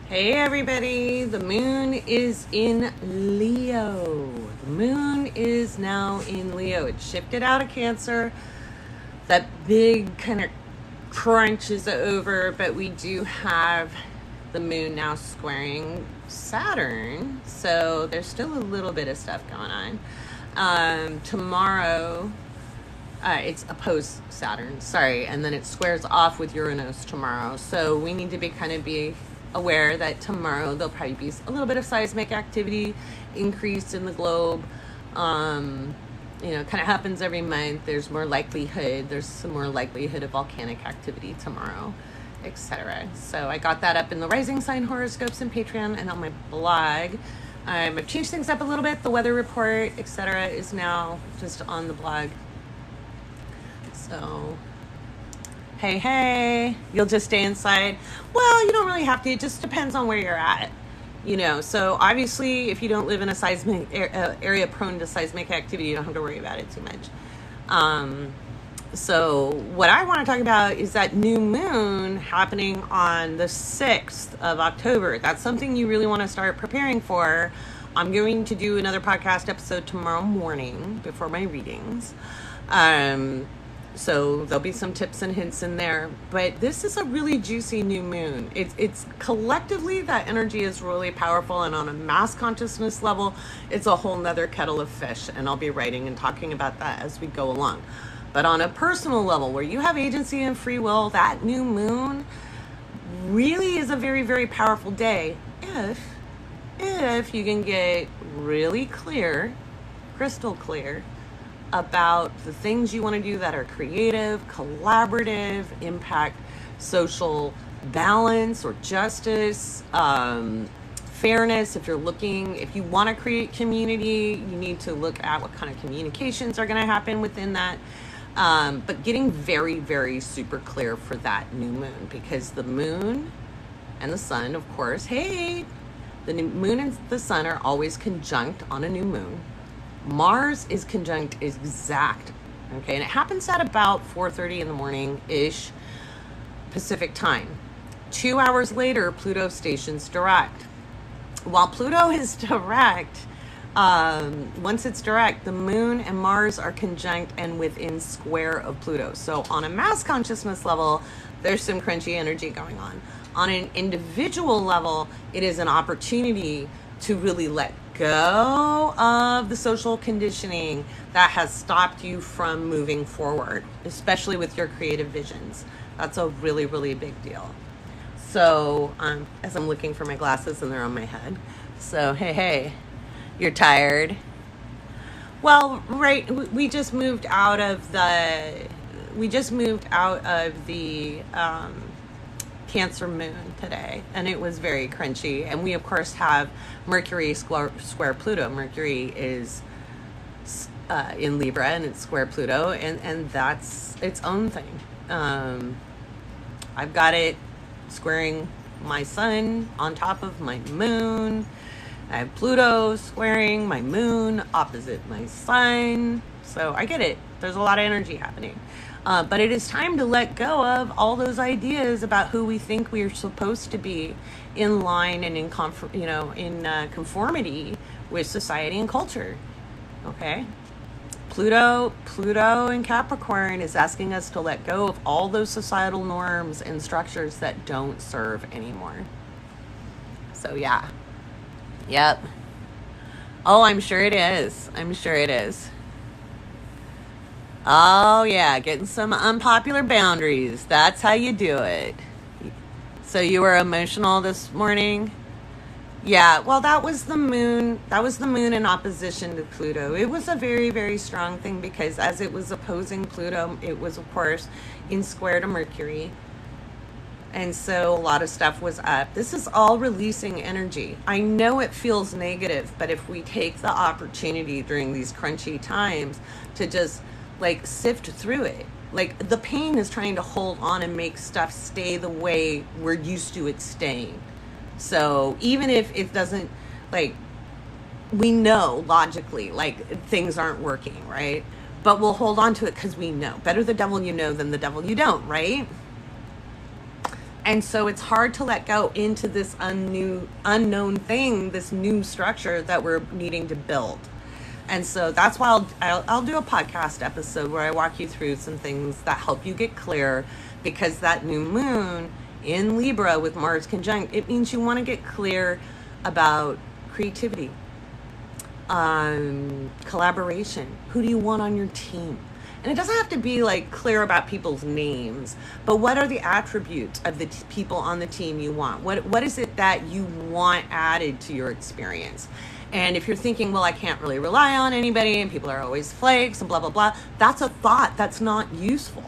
Hey everybody, the moon is in Leo. The moon is now in Leo. It shifted out of Cancer. That big kind of crunch is over, but we do have the moon now squaring Saturn. So there's still a little bit of stuff going on. Tomorrow, it's opposed Saturn, sorry, and then it squares off with Uranus tomorrow. So we need to be aware that tomorrow there'll probably be a little bit of seismic activity increase in the globe. Kind of happens every month. There's some more likelihood of volcanic activity tomorrow, etc. So I got that up in the rising sign horoscopes and Patreon and on my blog. I've changed things up a little bit. The weather report, etc. is now just on the blog. So hey, you'll just stay inside. Well, you don't really have to. It just depends on where you're at. So obviously if you don't live in a seismic area prone to seismic activity, you don't have to worry about it too much. So what I want to talk about is that new moon happening on the 6th of October. That's something you really want to start preparing for. I'm going to do another podcast episode tomorrow morning before my readings. So there'll be some tips and hints in there, but this is a really juicy new moon. It's collectively, that energy is really powerful, and on a mass consciousness level, it's a whole nother kettle of fish, and I'll be writing and talking about that as we go along. But on a personal level, where you have agency and free will, that new moon really is a very, very powerful day if you can get really clear, crystal clear, about the things you want to do that are creative, collaborative, impact social balance or justice, fairness. If you want to create community, you need to look at what kind of communications are going to happen within that. But getting very, very super clear for that new moon, because the moon and the sun, of course, the moon and the sun are always conjunct on a new moon. Mars is conjunct exact, okay? And it happens at about 4:30 in the morning-ish Pacific time. 2 hours later, Pluto Stations Direct. While Pluto is direct, once it's direct, the moon and Mars are conjunct and within square of Pluto. So on a mass consciousness level, there's some crunchy energy going on. On an individual level, it is an opportunity to really let go of the social conditioning that has stopped you from moving forward, especially with your creative visions. That's a really, really big deal. So as I'm looking for my glasses and they're on my head. So hey, you're tired. Well, right, we just moved out of the Cancer moon today, and it was very crunchy. And we of course have Mercury square Pluto. Mercury is in Libra, and it's square Pluto, and that's its own thing. I've got it squaring my sun on top of my moon. I have Pluto squaring my moon opposite my sun. So I get it. There's a lot of energy happening. But it is time to let go of all those ideas about who we think we are supposed to be in line and in conformity with society and culture. Okay? Pluto in Capricorn is asking us to let go of all those societal norms and structures that don't serve anymore. So yeah. Yep. Oh, I'm sure it is. Oh yeah, getting some unpopular boundaries. That's how you do it. So you were emotional this morning? Yeah, well, that was the moon in opposition to Pluto. It was a very, very strong thing, because as it was opposing Pluto, it was of course in square to Mercury. And so a lot of stuff was up. This is all releasing energy. I know it feels negative, but if we take the opportunity during these crunchy times to just sift through it, the pain is trying to hold on and make stuff stay the way we're used to it staying. So even if it doesn't, we know logically things aren't working, right? But we'll hold on to it because we know. Better the devil you know than the devil you don't, right? And so it's hard to let go into this unknown thing, this new structure that we're needing to build. And so that's why I'll do a podcast episode where I walk you through some things that help you get clear, because that new moon in Libra with Mars conjunct, it means you want to get clear about creativity, collaboration. Who do you want on your team? And it doesn't have to be like clear about people's names, but what are the attributes of the people on the team you want? What is it that you want added to your experience? And if you're thinking, well, I can't really rely on anybody and people are always flakes and blah, blah, blah, that's a thought that's not useful.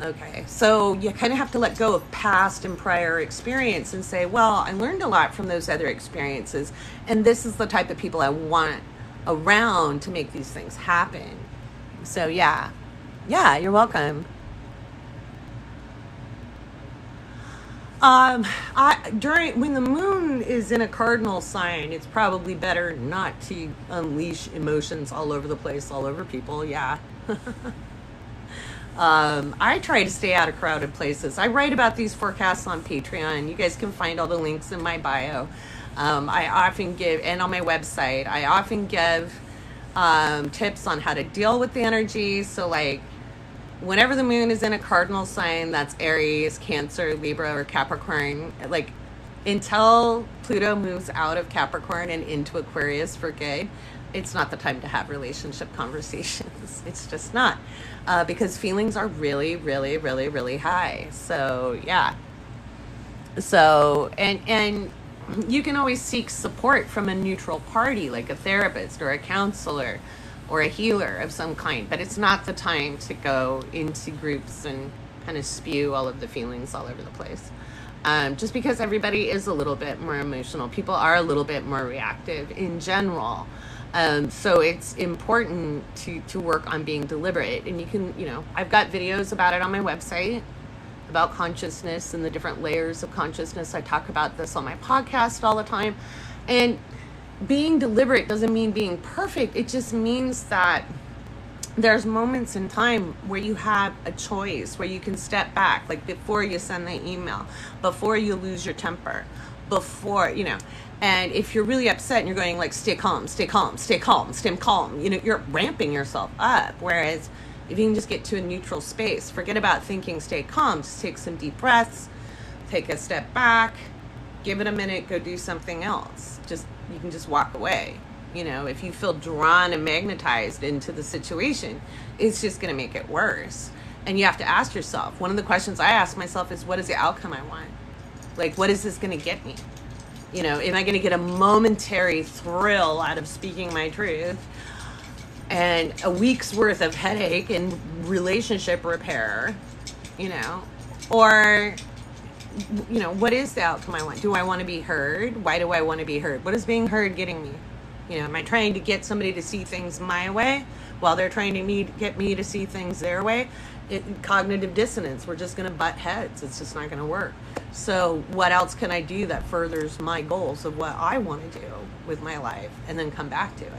Okay, so you kind of have to let go of past and prior experience and say, well, I learned a lot from those other experiences, and this is the type of people I want around to make these things happen. So yeah, you're welcome. When the moon is in a cardinal sign, it's probably better not to unleash emotions all over the place, all over people. Yeah. I try to stay out of crowded places. I write about these forecasts on Patreon. You guys can find all the links in my bio. I often give, and on my website, I often give tips on how to deal with the energy. So like, whenever the moon is in a cardinal sign, that's Aries, Cancer, Libra, or Capricorn, like until Pluto moves out of Capricorn and into Aquarius for good, it's not the time to have relationship conversations. It's just not, because feelings are really, really, really, really high. So yeah. So, and you can always seek support from a neutral party, like a therapist or a counselor or a healer of some kind, but it's not the time to go into groups and kind of spew all of the feelings all over the place. Just because everybody is a little bit more emotional. People are a little bit more reactive in general. So it's important to work on being deliberate. And you can, I've got videos about it on my website, about consciousness and the different layers of consciousness. I talk about this on my podcast all the time. And being deliberate doesn't mean being perfect. It just means that there's moments in time where you have a choice, where you can step back, like before you send the email, before you lose your temper, before, and if you're really upset and you're going like, stay calm, stay calm, stay calm, stay calm, you're ramping yourself up. Whereas if you can just get to a neutral space, forget about thinking, stay calm, just take some deep breaths, take a step back, give it a minute, go do something else. You can just walk away. If you feel drawn and magnetized into the situation, it's just going to make it worse. And you have to ask yourself, one of the questions I ask myself is, what is the outcome I want? Like, what is this going to get me? Am I going to get a momentary thrill out of speaking my truth and a week's worth of headache and relationship repair, or what is the outcome I want? Do I want to be heard? Why do I want to be heard? What is being heard getting me? Am I trying to get somebody to see things my way while they're trying to get me to see things their way? Cognitive dissonance. We're just going to butt heads. It's just not going to work. So what else can I do that furthers my goals of what I want to do with my life, and then come back to it?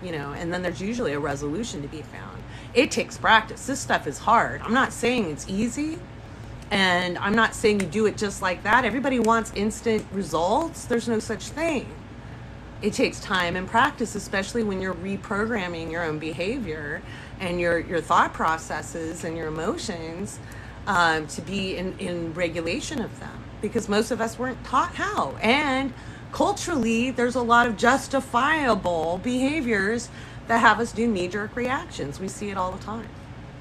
And then there's usually a resolution to be found. It takes practice. This stuff is hard. I'm not saying it's easy. And I'm not saying you do it just like that. Everybody wants instant results. There's no such thing. It takes time and practice, especially when you're reprogramming your own behavior and your thought processes and your emotions, to be in regulation of them, because most of us weren't taught how. And culturally, there's a lot of justifiable behaviors that have us do knee-jerk reactions. We see it all the time.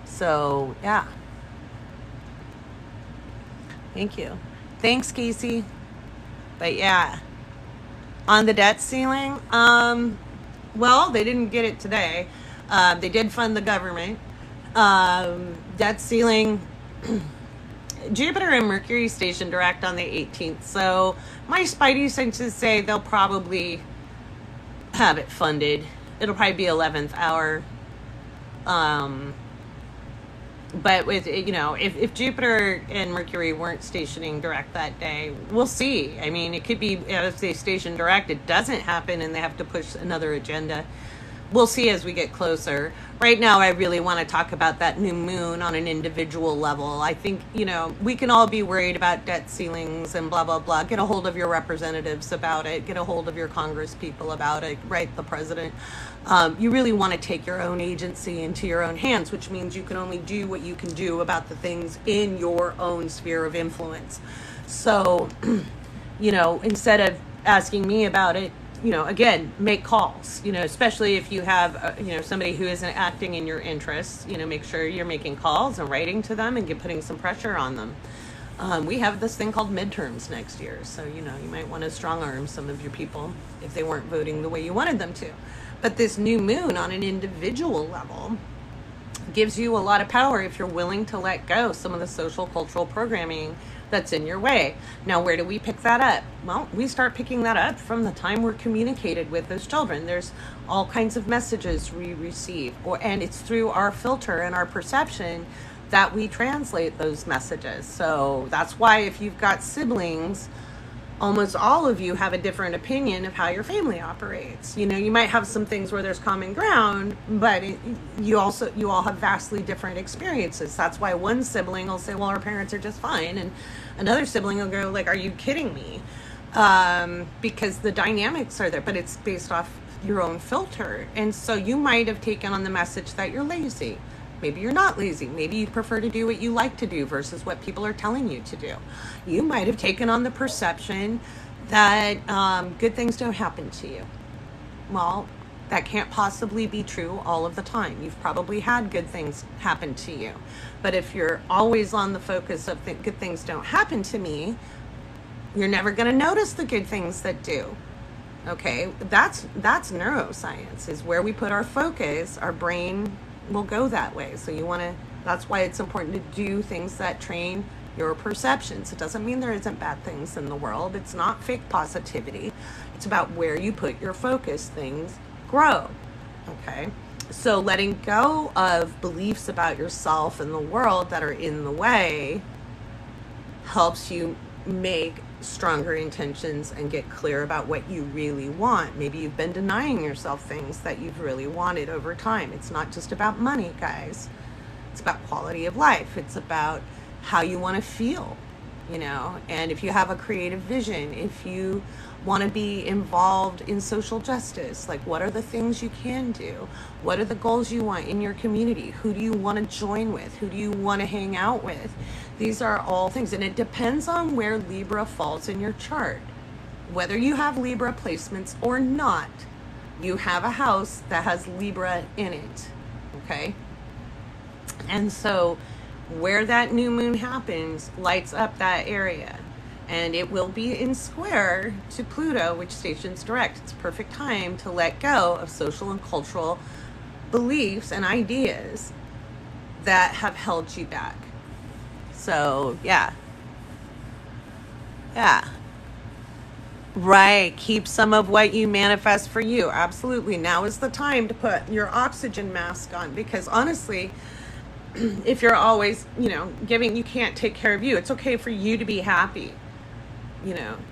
So yeah. Thank you. Thanks, Casey. But yeah, on the debt ceiling, well, they didn't get it today. They did fund the government. Debt ceiling, Jupiter and Mercury station direct on the 18th. So my spidey senses say they'll probably have it funded. It'll probably be 11th hour. But with, if Jupiter and Mercury weren't stationing direct that day, we'll see. I mean, it could be, if they station direct, it doesn't happen and they have to push another agenda. we'll see as we get closer. Right now, I really want to talk about that new moon on an individual level. I think, we can all be worried about debt ceilings and blah, blah, blah. Get a hold of your representatives about it. Get a hold of your Congress people about it, right? The president. You really want to take your own agency into your own hands, which means you can only do what you can do about the things in your own sphere of influence. So, instead of asking me about it, again, make calls, especially if you have, somebody who isn't acting in your interests, make sure you're making calls and writing to them and putting some pressure on them. We have this thing called midterms next year. So, you might want to strong arm some of your people if they weren't voting the way you wanted them to. But this new moon on an individual level gives you a lot of power if you're willing to let go some of the social cultural programming that's in your way. Now, where do we pick that up? Well, we start picking that up from the time we're communicated with as children. There's all kinds of messages we receive, and it's through our filter and our perception that we translate those messages. So that's why if you've got siblings, almost all of you have a different opinion of how your family operates. You might have some things where there's common ground, but you all have vastly different experiences. That's why one sibling will say, well, our parents are just fine. And another sibling will go like, are you kidding me? Because the dynamics are there, but it's based off your own filter. And so you might have taken on the message that you're lazy. Maybe you're not lazy. Maybe you prefer to do what you like to do versus what people are telling you to do. You might have taken on the perception that good things don't happen to you. Well, that can't possibly be true all of the time. You've probably had good things happen to you. But if you're always on the focus of good things don't happen to me, you're never going to notice the good things that do. Okay, that's neuroscience, is where we put our focus, our brain will go that way. So that's why it's important to do things that train your perceptions. It doesn't mean there isn't bad things in the world. It's not fake positivity. It's about where you put your focus, things grow. Okay. So letting go of beliefs about yourself and the world that are in the way helps you make stronger intentions and get clear about what you really want. Maybe you've been denying yourself things that you've really wanted over time. It's not just about money, guys. It's about quality of life. It's about how you want to feel, and if you have a creative vision, if you want to be involved in social justice, like what are the things you can do? What are the goals you want in your community? Who do you want to join with? Who do you want to hang out with? These are all things, and it depends on where Libra falls in your chart. Whether you have Libra placements or not, you have a house that has Libra in it, okay? And so where that new moon happens lights up that area. And it will be in square to Pluto, which stations direct. It's a perfect time to let go of social and cultural beliefs and ideas that have held you back. So, yeah. Right. Keep some of what you manifest for you. Absolutely. Now is the time to put your oxygen mask on, because honestly, if you're always, giving, you can't take care of you. It's okay for you to be happy.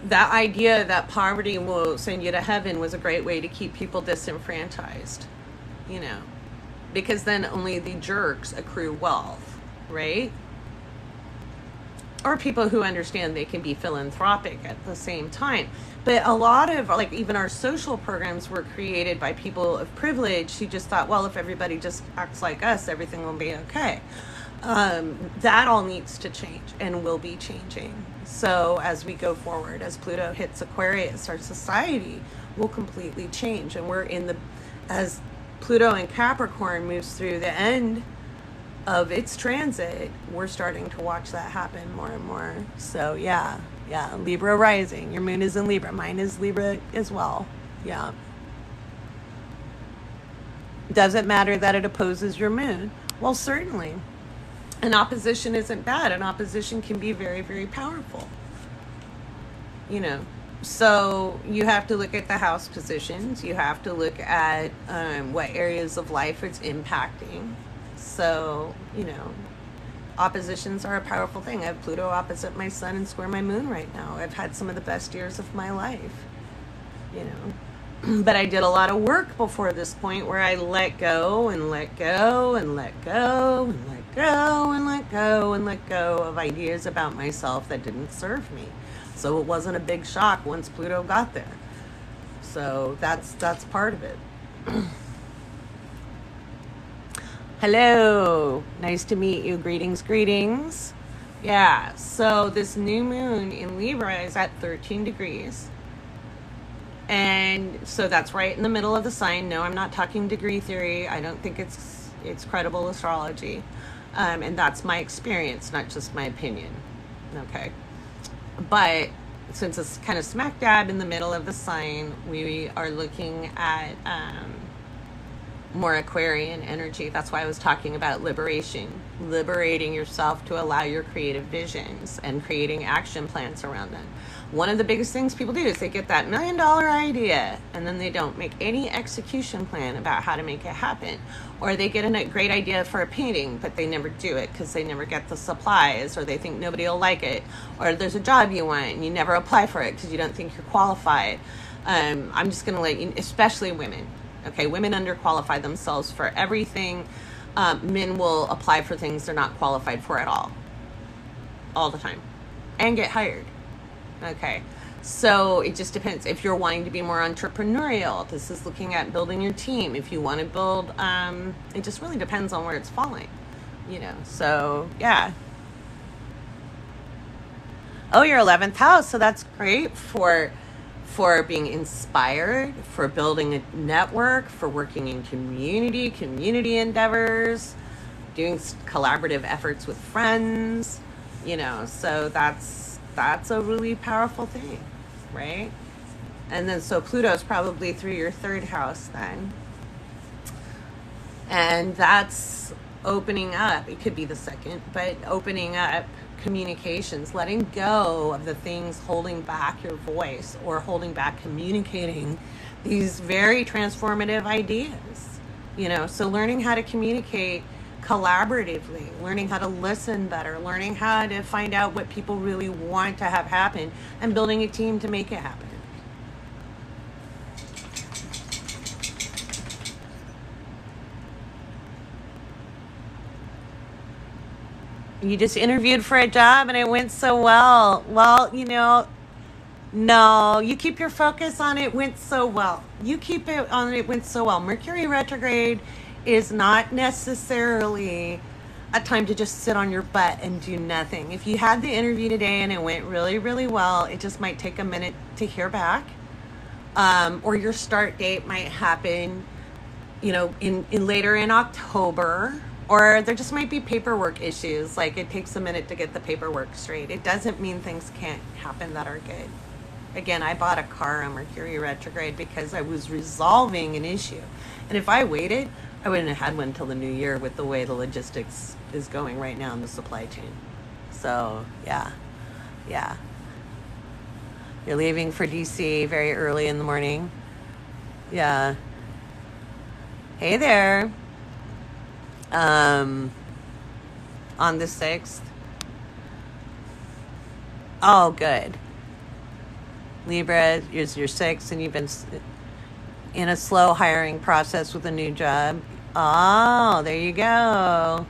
That idea that poverty will send you to heaven was a great way to keep people disenfranchised, because then only the jerks accrue wealth, right? Or people who understand they can be philanthropic at the same time. But a lot of, even our social programs were created by people of privilege who just thought, well, if everybody just acts like us, everything will be okay. That all needs to change and will be changing. So as we go forward, as Pluto hits Aquarius, our society will completely change. And as Pluto in Capricorn moves through the end of its transit, we're starting to watch that happen more and more. So yeah, Libra rising. Your moon is in Libra. Mine is Libra as well. Yeah. Does it matter that it opposes your moon? Well, certainly. An opposition isn't bad. An opposition can be very, very powerful. So you have to look at the house positions. You have to look at what areas of life it's impacting. So, oppositions are a powerful thing. I have Pluto opposite my sun and square my moon right now. I've had some of the best years of my life, But I did a lot of work before this point where I let go and let go and let go and let go and let go and let go of ideas about myself that didn't serve me. So it wasn't a big shock once Pluto got there. So that's part of it. Hello, nice to meet you. Greetings, greetings. Yeah, so this new moon in Libra is at 13 degrees. And so that's right in the middle of the sign. No, I'm not talking degree theory. I don't think it's credible astrology. And that's my experience, not just my opinion. Okay. But since it's kind of smack dab in the middle of the sign, we are looking at more Aquarian energy. That's why I was talking about liberation, liberating yourself to allow your creative visions and creating action plans around them. One of the biggest things people do is they get that $1 million idea and then they don't make any execution plan about how to make it happen. Or they get a great idea for a painting, but they never do it because they never get the supplies, or they think nobody will like it. Or there's a job you want and you never apply for it because you don't think you're qualified. I'm just going to let you, especially women. Okay, women underqualify themselves for everything. Men will apply for things they're not qualified for at all the time, and get hired. Okay, so it just depends. If you're wanting to be more entrepreneurial, this is looking at building your team. If you want to build, it just really depends on where it's falling, you know. So yeah. Oh, your 11th house, so that's great for being inspired, for building a network, for working in community endeavors, doing collaborative efforts with friends, you know, so that's a really powerful thing, right? And then so Pluto's probably through your 3rd house then. And that's opening up, it could be the 2nd, but opening up communications, letting go of the things holding back your voice or holding back communicating these very transformative ideas, you know. So learning how to communicate collaboratively, learning how to listen better, learning how to find out what people really want to have happen, and building a team to make it happen. You just interviewed for a job and it went so well. Well, you know, no, you keep your focus on it went so well. You keep it on it went so well. Mercury retrograde is not necessarily a time to just sit on your butt and do nothing. If you had the interview today and it went really, really well, it just might take a minute to hear back. Or your start date might happen, you know, in later in October. Or there just might be paperwork issues, like it takes a minute to get the paperwork straight. It doesn't mean things can't happen that are good. Again, I bought a car on Mercury retrograde because I was resolving an issue. And if I waited, I wouldn't have had one until the new year with the way the logistics is going right now in the supply chain. So, yeah. You're leaving for DC very early in the morning. Yeah. Hey there. On the 6th. Oh, good. Libra is your 6th, and you've been in a slow hiring process with a new job. Oh, there you go.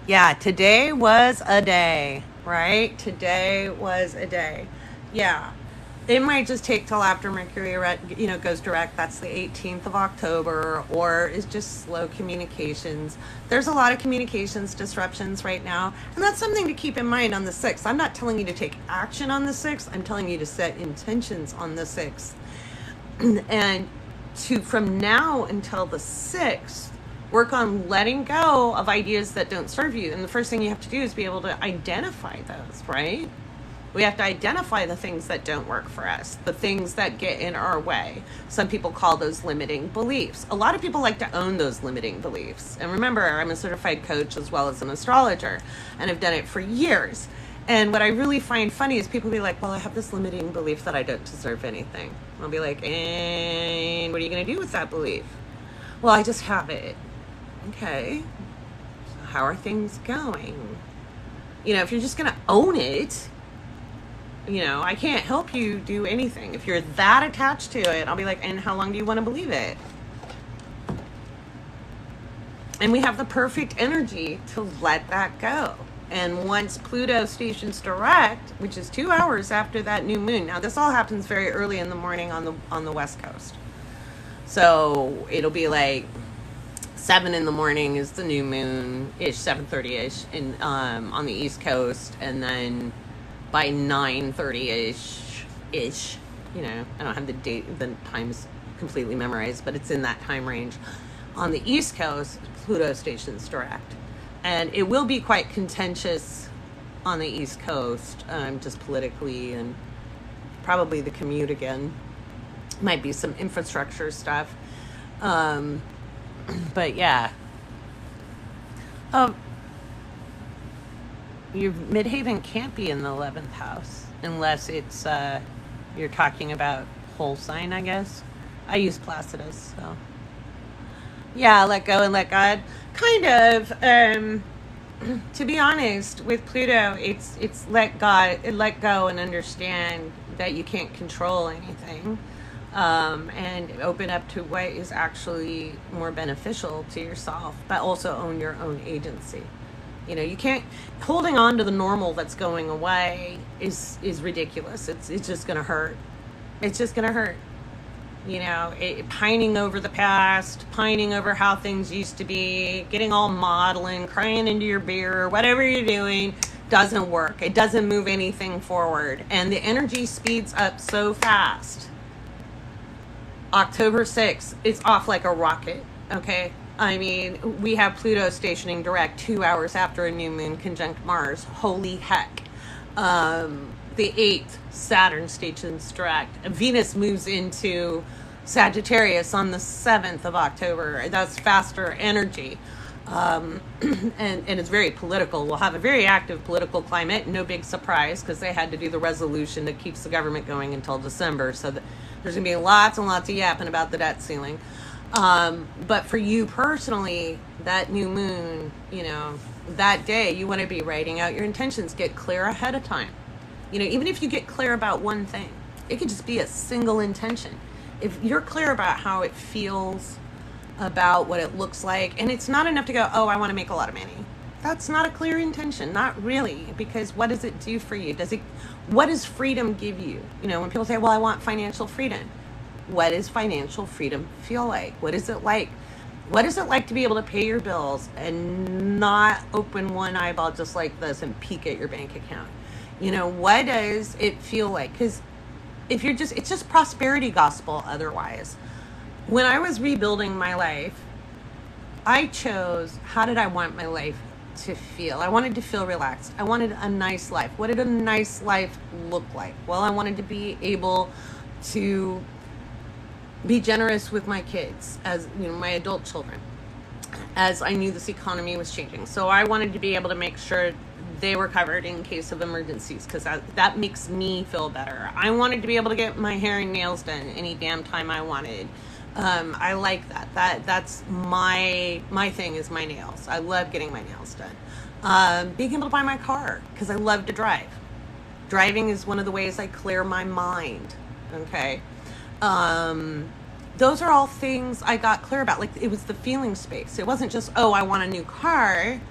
Yeah, today was a day, right? Today was a day. Yeah. It might just take till after Mercury, goes direct. That's the 18th of October, or is just slow communications. There's a lot of communications disruptions right now, and that's something to keep in mind on the 6th. I'm not telling you to take action on the 6th. I'm telling you to set intentions on the 6th. And from now until the 6th, work on letting go of ideas that don't serve you. And the first thing you have to do is be able to identify those, right? We have to identify the things that don't work for us, the things that get in our way. Some people call those limiting beliefs. A lot of people like to own those limiting beliefs. And remember, I'm a certified coach as well as an astrologer, and I've done it for years. And what I really find funny is people be like, well, I have this limiting belief that I don't deserve anything. I'll be like, and what are you going to do with that belief? Well, I just have it. Okay. So how are things going? You know, if you're just going to own it, I can't help you do anything. If you're that attached to it, I'll be like, and how long do you want to believe it? And we have the perfect energy to let that go. And once Pluto Stations Direct, which is 2 hours after that new moon. Now, this all happens very early in the morning on the West Coast. So it'll be like 7 in the morning is the new moon ish, 7:30 ish, on the East Coast, and then by 9:30 ish. I don't have the times completely memorized, but it's in that time range. On the East Coast, Pluto Stations Direct. And it will be quite contentious on the East Coast, just politically, and probably the commute again. Might be some infrastructure stuff. But yeah. Your midhaven can't be in the 11th house unless it's, you're talking about whole sign, I guess. I use Placidus, so. Yeah, let go and let God. Kind of. To be honest, with Pluto, it's let go and understand that you can't control anything, and open up to what is actually more beneficial to yourself, but also own your own agency. You can't, holding on to the normal that's going away is ridiculous. It's just gonna hurt. It's just gonna hurt. Pining over the past, pining over how things used to be, getting all maudlin, crying into your beer, whatever you're doing, doesn't work. It doesn't move anything forward. And the energy speeds up so fast. October 6th, it's off like a rocket, okay? I mean, we have Pluto stationing direct 2 hours after a new moon conjunct Mars. Holy heck. The 8th, Saturn stations direct. Venus moves into Sagittarius on the 7th of October. That's faster energy. And it's very political. We'll have a very active political climate. No big surprise, because they had to do the resolution that keeps the government going until December. So there's going to be lots and lots of yapping about the debt ceiling. But for you personally, that new moon, that day, you want to be writing out your intentions. Get clear ahead of time. Even if you get clear about one thing, it could just be a single intention. If you're clear about how it feels, about what it looks like, and it's not enough to go, oh, I want to make a lot of money. That's not a clear intention, not really, because what does it do for you? What does freedom give you? When people say, well, I want financial freedom. What does financial freedom feel like? What is it like? What is it like to be able to pay your bills and not open one eyeball just like this and peek at your bank account? What does it feel like? Because it's just prosperity gospel otherwise. When I was rebuilding my life, I chose, how did I want my life to feel? I wanted to feel relaxed. I wanted a nice life. What did a nice life look like? Well, I wanted to be able to be generous with my kids, as my adult children, as I knew this economy was changing. So I wanted to be able to make sure they were covered in case of emergencies, because that makes me feel better. I wanted to be able to get my hair and nails done any damn time I wanted. I like that. That's my thing is my nails. I love getting my nails done. Being able to buy my car, because I love to drive. Driving is one of the ways I clear my mind. Okay. Those are all things I got clear about. Like, it was the feeling space. It wasn't just, oh, I want a new car.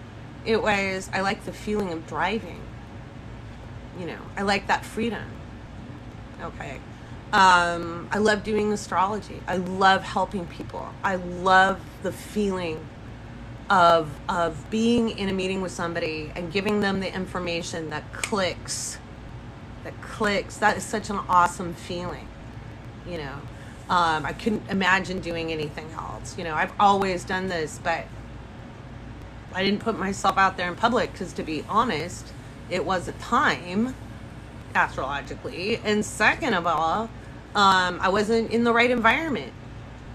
It was, I like the feeling of driving. I like that freedom. Okay. I love doing astrology. I love helping people. I love the feeling of being in a meeting with somebody and giving them the information that clicks. That is such an awesome feeling. I couldn't imagine doing anything else. I've always done this, but I didn't put myself out there in public because, to be honest, it wasn't time astrologically. And second of all, I wasn't in the right environment.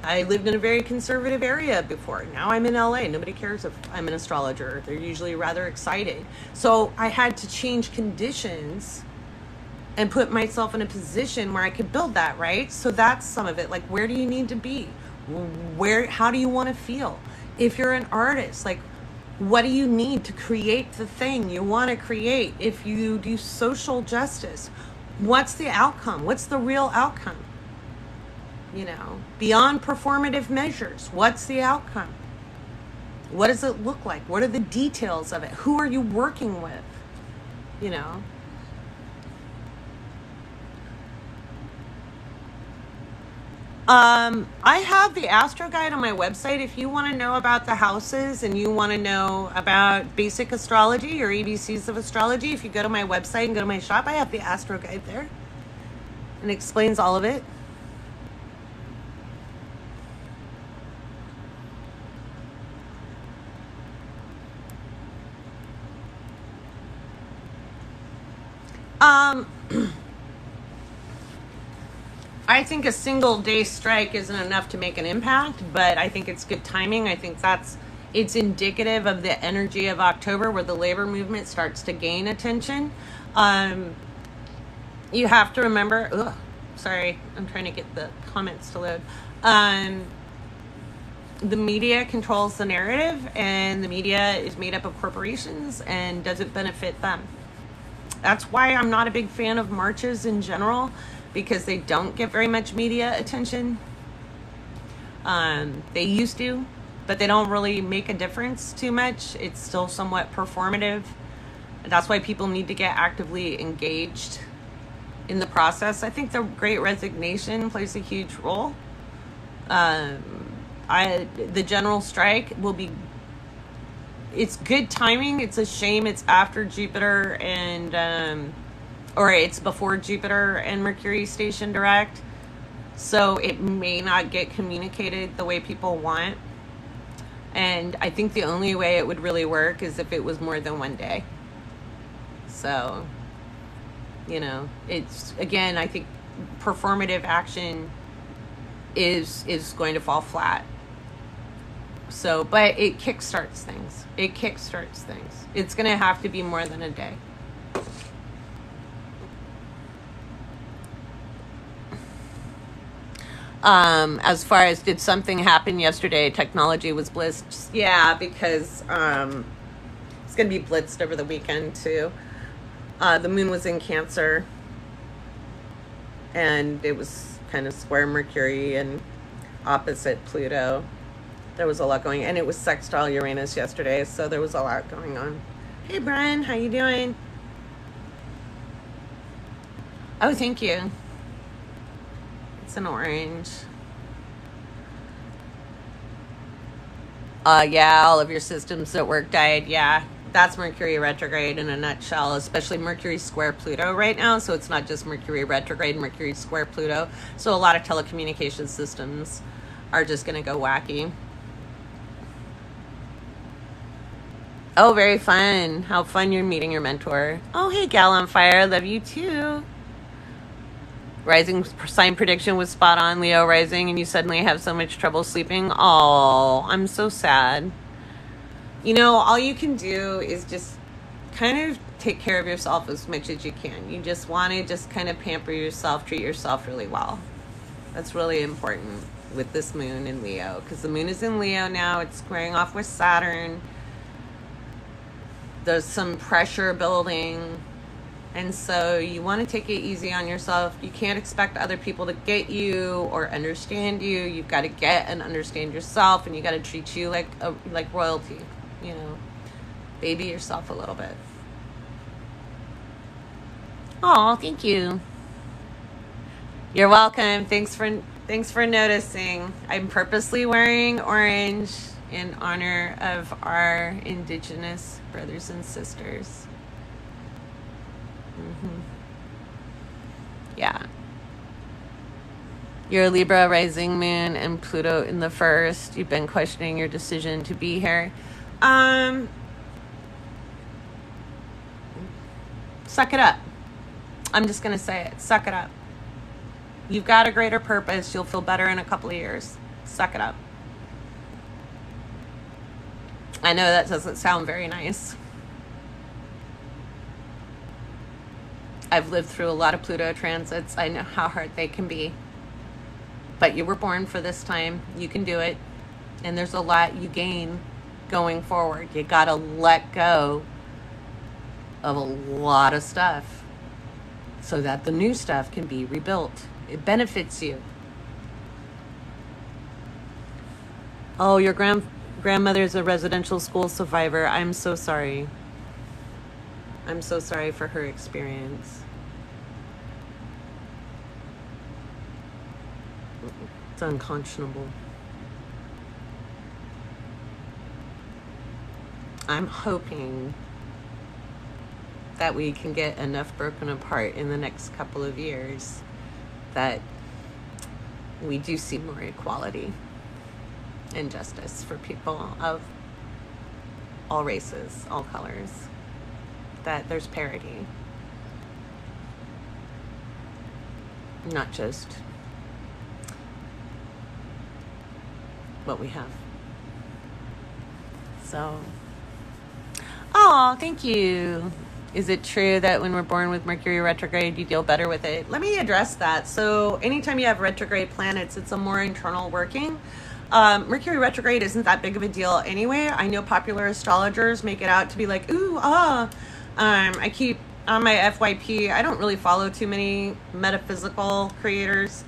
I lived in a very conservative area before. Now I'm in LA. Nobody cares if I'm an astrologer. They're usually rather excited. So I had to change conditions and put myself in a position where I could build that, right? So that's some of it. Like, where do you need to be? How do you want to feel? If you're an artist, like, what do you need to create the thing you want to create? If you do social justice, What's the outcome? What's the real outcome? You know, beyond performative measures, what's the outcome? What does it look like? What are the details of it? Who are you working with? You know? I have the Astro Guide on my website. If you want to know about the houses and you want to know about basic astrology or ABCs of astrology, if you go to my website and go to my shop, I have the Astro Guide there and it explains all of it. I think a single day strike isn't enough to make an impact, but I think it's good timing. I think it's indicative of the energy of October where the labor movement starts to gain attention. You have to remember, sorry, I'm trying to get the comments to load. The media controls the narrative, and the media is made up of corporations and doesn't benefit them. That's why I'm not a big fan of marches in general, because they don't get very much media attention. They used to, but they don't really make a difference too much. It's still somewhat performative. That's why people need to get actively engaged in the process. I think the Great Resignation plays a huge role. The general strike will be, it's good timing. It's a shame it's after Jupiter and, or it's before Jupiter and Mercury Station Direct. So it may not get communicated the way people want. And I think the only way it would really work is if it was more than one day. So, you know, it's, again, I think performative action is going to fall flat. So, but it kickstarts things. It's going to have to be more than a day. As far as did something happen yesterday, technology was blitzed. Yeah, because it's going to be blitzed over the weekend too. The moon was in Cancer, and it was kind of square Mercury and opposite Pluto. There was a lot going, and it was sextile Uranus yesterday, so there was a lot going on. Hey Brian, how you doing? Oh, thank you. It's an orange. Yeah, all of your systems at work died. Yeah, that's Mercury retrograde in a nutshell, especially Mercury square Pluto right now. So it's not just Mercury retrograde, Mercury square Pluto. So a lot of telecommunication systems are just going to go wacky. Oh, very fun. How fun you're meeting your mentor. Oh, hey, Gal on Fire. Love you too. Rising sign prediction was spot on, Leo rising, and you suddenly have so much trouble sleeping. Oh, I'm so sad. You know, all you can do is just kind of take care of yourself as much as you can. You just want to just kind of pamper yourself, treat yourself really well. That's really important with this moon in Leo, because the moon is in Leo now. It's squaring off with Saturn. There's some pressure building. And so you want to take it easy on yourself. You can't expect other people to get you or understand you. You've got to get and understand yourself, and you got to treat you like royalty, you know. Baby yourself a little bit. Oh, thank you. You're welcome. Thanks for noticing. I'm purposely wearing orange in honor of our indigenous brothers and sisters. Yeah. You're a Libra rising moon and Pluto in the first. You've been questioning your decision to be here. Suck it up. I'm just going to say it. Suck it up. You've got a greater purpose. You'll feel better in a couple of years. Suck it up. I know that doesn't sound very nice. I've lived through a lot of Pluto transits. I know how hard they can be. But you were born for this time. You can do it. And there's a lot you gain going forward. You got to let go of a lot of stuff. so that the new stuff can be rebuilt. It benefits you. Oh, your grandmother's a residential school survivor. I'm so sorry. I'm so sorry for her experience. It's unconscionable. I'm hoping that we can get enough broken apart in the next couple of years that we do see more equality and justice for people of all races, all colors, that there's parity, not just what we have. So, oh, thank you. Is it true that when we're born with Mercury retrograde, you deal better with it? Let me address that. So anytime you have retrograde planets, it's a more internal working. Mercury retrograde isn't that big of a deal anyway. I know popular astrologers make it out to be like, ooh, I keep on my FYP. I don't really follow too many metaphysical creators.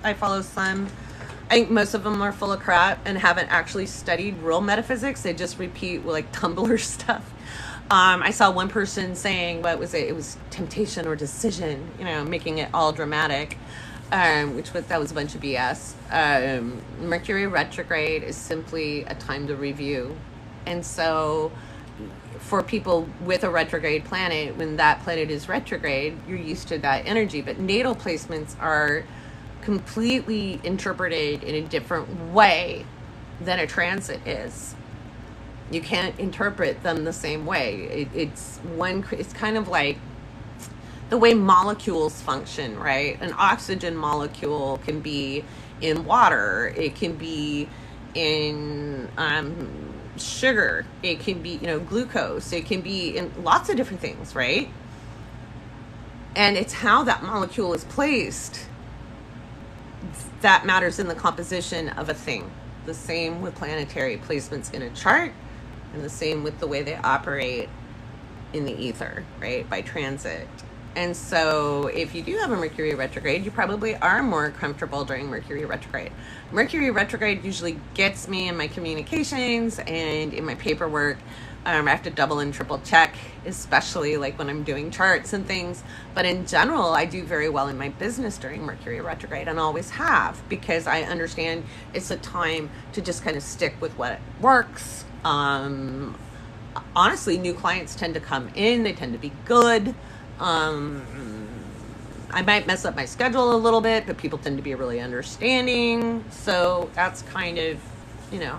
I follow some. I think most of them are full of crap and haven't actually studied real metaphysics. They just repeat like Tumblr stuff. I saw one person saying, what was it? It was temptation or decision, making it all dramatic, that was a bunch of BS. Mercury retrograde is simply a time to review. And so for people with a retrograde planet, when that planet is retrograde, you're used to that energy. But natal placements are completely interpreted in a different way than a transit is. You can't interpret them the same way. It's kind of like the way molecules function, right? An oxygen molecule can be in water. It can be in sugar. It can be, glucose. It can be in lots of different things, right? And it's how that molecule is placed that matters in the composition of a thing. The same with planetary placements in a chart, and the same with the way they operate in the ether, right, by transit. And so if you do have a Mercury retrograde, you probably are more comfortable during Mercury retrograde. Mercury retrograde usually gets me in my communications and in my paperwork. I have to double and triple check, especially like when I'm doing charts and things. But in general, I do very well in my business during Mercury retrograde, and always have, because I understand it's a time to just kind of stick with what works. Honestly, new clients tend to come in. They tend to be good. I might mess up my schedule a little bit, but people tend to be really understanding. So that's kind of,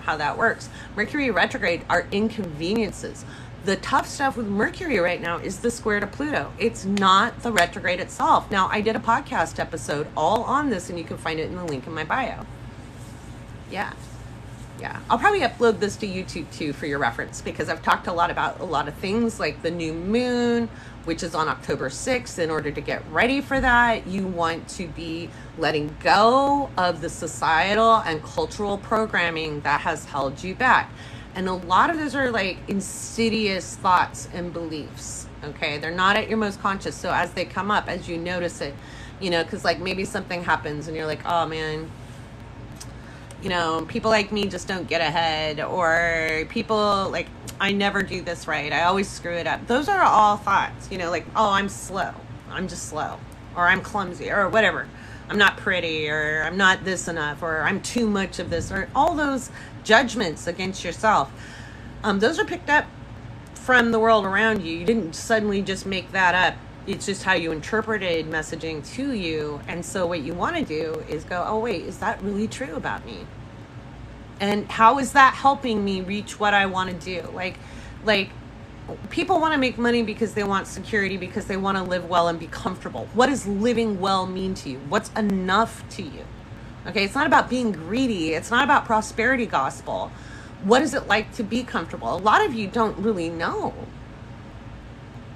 how that works. Mercury retrograde are inconveniences. The tough stuff with Mercury right now is the square to Pluto. It's not the retrograde itself. Now, I did a podcast episode all on this, and you can find it in the link in my bio. Yeah. I'll probably upload this to YouTube too for your reference, because I've talked about a lot of things like the new moon, which is on October 6th. In order to get ready for that, you want to be letting go of the societal and cultural programming that has held you back. And a lot of those are like insidious thoughts and beliefs, okay? They're not at your most conscious. So as they come up, as you notice it, because like maybe something happens and you're like, oh man, people like me just don't get ahead, or people like, I never do this right. I always screw it up. Those are all thoughts, like, oh, I'm slow. I'm just slow, or I'm clumsy, or whatever. I'm not pretty, or I'm not this enough, or I'm too much of this, or all those judgments against yourself. Those are picked up from the world around you. You didn't suddenly just make that up. It's just how you interpreted messaging to you. And so what you want to do is go, oh, wait, is that really true about me? And how is that helping me reach what I want to do? Like people want to make money because they want security, because they want to live well and be comfortable. What does living well mean to you? What's enough to you? Okay, it's not about being greedy. It's not about prosperity gospel. What is it like to be comfortable? A lot of you don't really know.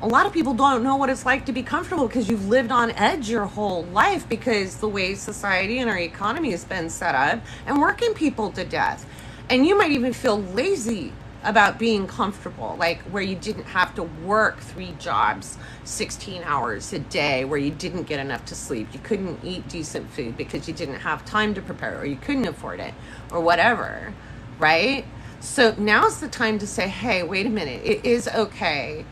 A lot of people don't know what it's like to be comfortable because you've lived on edge your whole life, because the way society and our economy has been set up and working people to death. And you might even feel lazy about being comfortable, like where you didn't have to work 3 jobs, 16 hours a day, where you didn't get enough to sleep. You couldn't eat decent food because you didn't have time to prepare, or you couldn't afford it, or whatever, right? So now's the time to say, hey, wait a minute, it is okay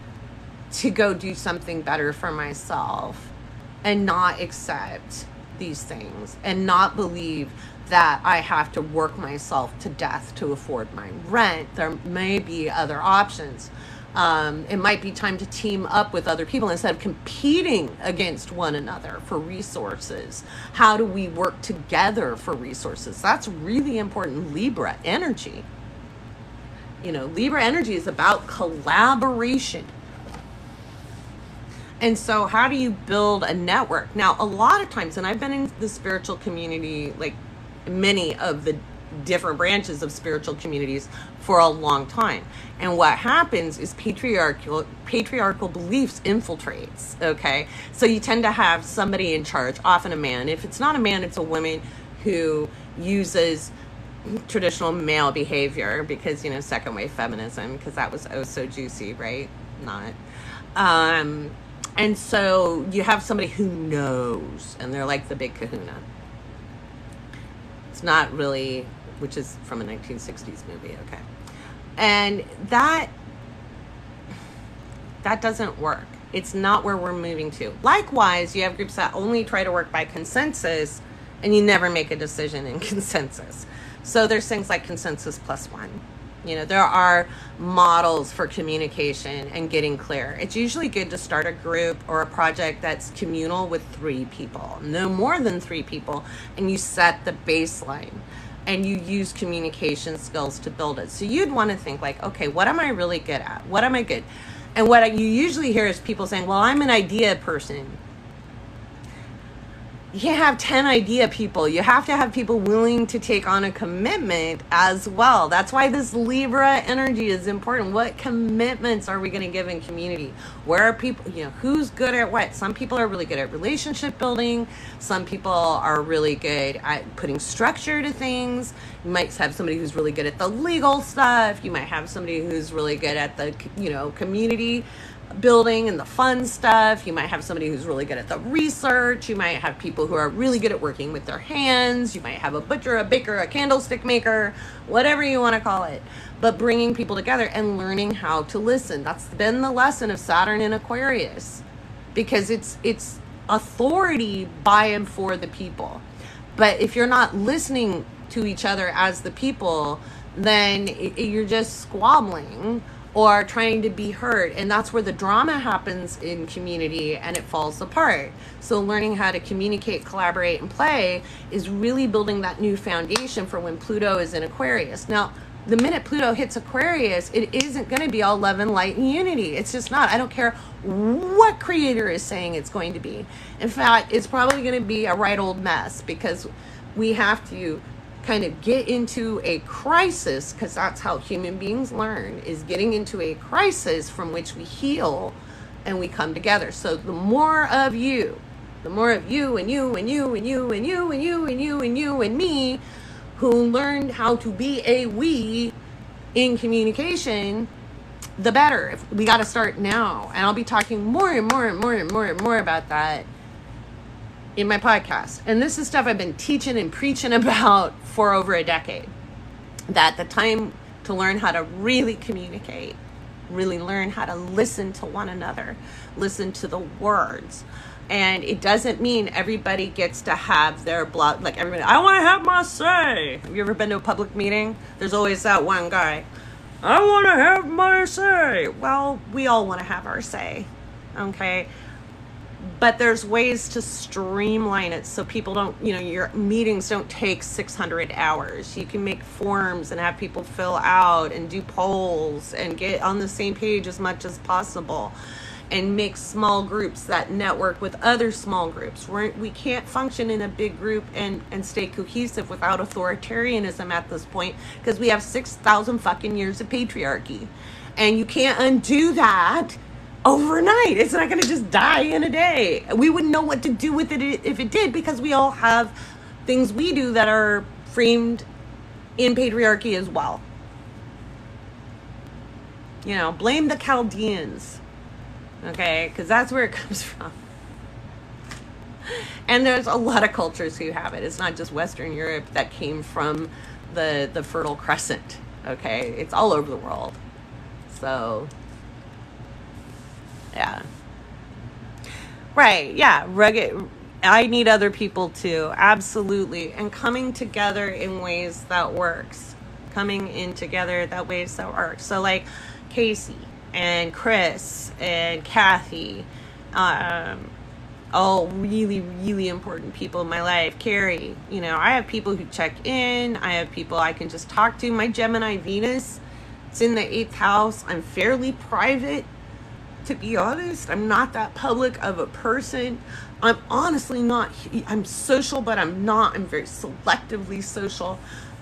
to go do something better for myself and not accept these things and not believe that I have to work myself to death to afford my rent. There may be other options. It might be time to team up with other people instead of competing against one another for resources. How do we work together for resources? That's really important. Libra energy. Libra energy is about collaboration. And so how do you build a network? Now, a lot of times, and I've been in the spiritual community, like many of the different branches of spiritual communities for a long time. And what happens is patriarchal beliefs infiltrates, okay? So you tend to have somebody in charge, often a man. If it's not a man, it's a woman who uses traditional male behavior because, second wave feminism, because that was oh so juicy, right? Not. And so you have somebody who knows, and they're like the big kahuna. It's not really, which is from a 1960s movie, okay? And that doesn't work. It's not where we're moving to. Likewise, you have groups that only try to work by consensus, and you never make a decision in consensus. So there's things like consensus plus one. There are models for communication and getting clear. It's usually good to start a group or a project that's communal with 3 people, no more than 3 people, and you set the baseline and you use communication skills to build it. So you'd want to think like, okay, what am I really good at? What am I good? And what you usually hear is people saying, well, I'm an idea person. You can't have 10 idea people. You have to have people willing to take on a commitment as well. That's why this Libra energy is important. What commitments are we going to give in community? Where are people, who's good at what? Some people are really good at relationship building. Some people are really good at putting structure to things. You might have somebody who's really good at the legal stuff. You might have somebody who's really good at the, community building and the fun stuff. You might have somebody who's really good at the research. You might have people who are really good at working with their hands. You might have a butcher, a baker, a candlestick maker, whatever you want to call it. But bringing people together and learning how to listen. That's been the lesson of Saturn in Aquarius, because it's authority by and for the people. But if you're not listening to each other as the people, then you're just squabbling or trying to be heard. And that's where the drama happens in community and it falls apart. So learning how to communicate, collaborate, and play is really building that new foundation for when Pluto is in Aquarius. Now, the minute Pluto hits Aquarius, it isn't going to be all love and light and unity. It's just not. I don't care what creator is saying it's going to be. In fact, it's probably going to be a right old mess, because we have to kind of get into a crisis, because that's how human beings learn, is getting into a crisis from which we heal and we come together. So the more of you and you and you and you and you and you and you and you and me who learned how to be a we in communication, the better. We got to start now. And I'll be talking more and more and more and more and more about that in my podcast. And this is stuff I've been teaching and preaching about for over a decade. That the time to learn how to really communicate, really learn how to listen to one another, listen to the words. And it doesn't mean everybody gets to have their blah, like everybody, I want to have my say. Have you ever been to a public meeting? There's always that one guy, I want to have my say. Well, we all want to have our say, okay? But there's ways to streamline it so people don't, your meetings don't take 600 hours. You can make forms and have people fill out and do polls and get on the same page as much as possible, and make small groups that network with other small groups. We can't function in a big group and stay cohesive without authoritarianism at this point, because we have 6,000 fucking years of patriarchy. And you can't undo that overnight. It's not going to just die in a day. We wouldn't know what to do with it if it did, because we all have things we do that are framed in patriarchy as well. You know, blame the Chaldeans, okay? Because that's where it comes from. And there's a lot of cultures who have it. It's not just Western Europe that came from the Fertile Crescent, okay? It's all over the world. So, yeah. Right, yeah, rugged. I need other people too, absolutely. And coming together in ways that works. Coming in together that ways that works. So like Casey and Chris and Kathy, all really, really important people in my life. Carrie, you know, I have people who check in. I have people I can just talk to. My Gemini Venus, it's in the 8th house. I'm fairly private, to be honest. I'm not that public of a person. I'm honestly not. I'm social, but I'm not. I'm very selectively social.